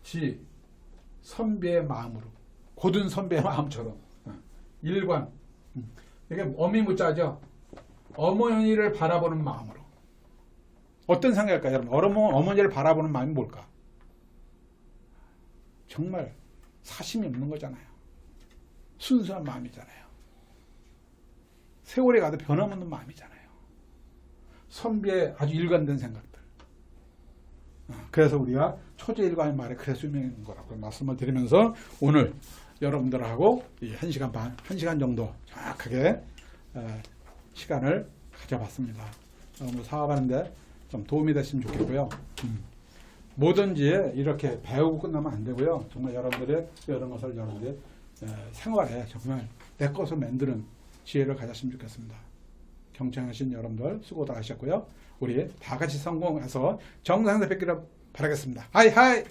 지 선비의 마음으로 고든 선비의 마음처럼 일관. 이게 어미무자죠. 어머니를 바라보는 마음으로. 어떤 생각일까요, 여러분? 어머니를 바라보는 마음이 뭘까? 정말 사심이 없는 거잖아요. 순수한 마음이잖아요. 세월이 가도 변함없는 마음이잖아요. 선비의 아주 일관된 생각들. 그래서 우리가 초제일관의 말에 그래서 유명한 거라고 말씀을 드리면서 오늘 여러분들하고 이 1시간 반, 1시간 정도 정확하게 시간을 가져봤습니다. 오늘 사업하는데 좀 도움이 됐으면 좋겠고요. 뭐든지 이렇게 배우고 끝나면 안 되고요. 정말 여러분들의 이런 것을 여러분들의 생활에 정말 내 것을 만드는 지혜를 가졌으면 좋겠습니다. 경청하신 여러분들 수고 다 하셨고요. 우리 다 같이 성공해서 정상에서 뵙기를 바라겠습니다. 하이 하이!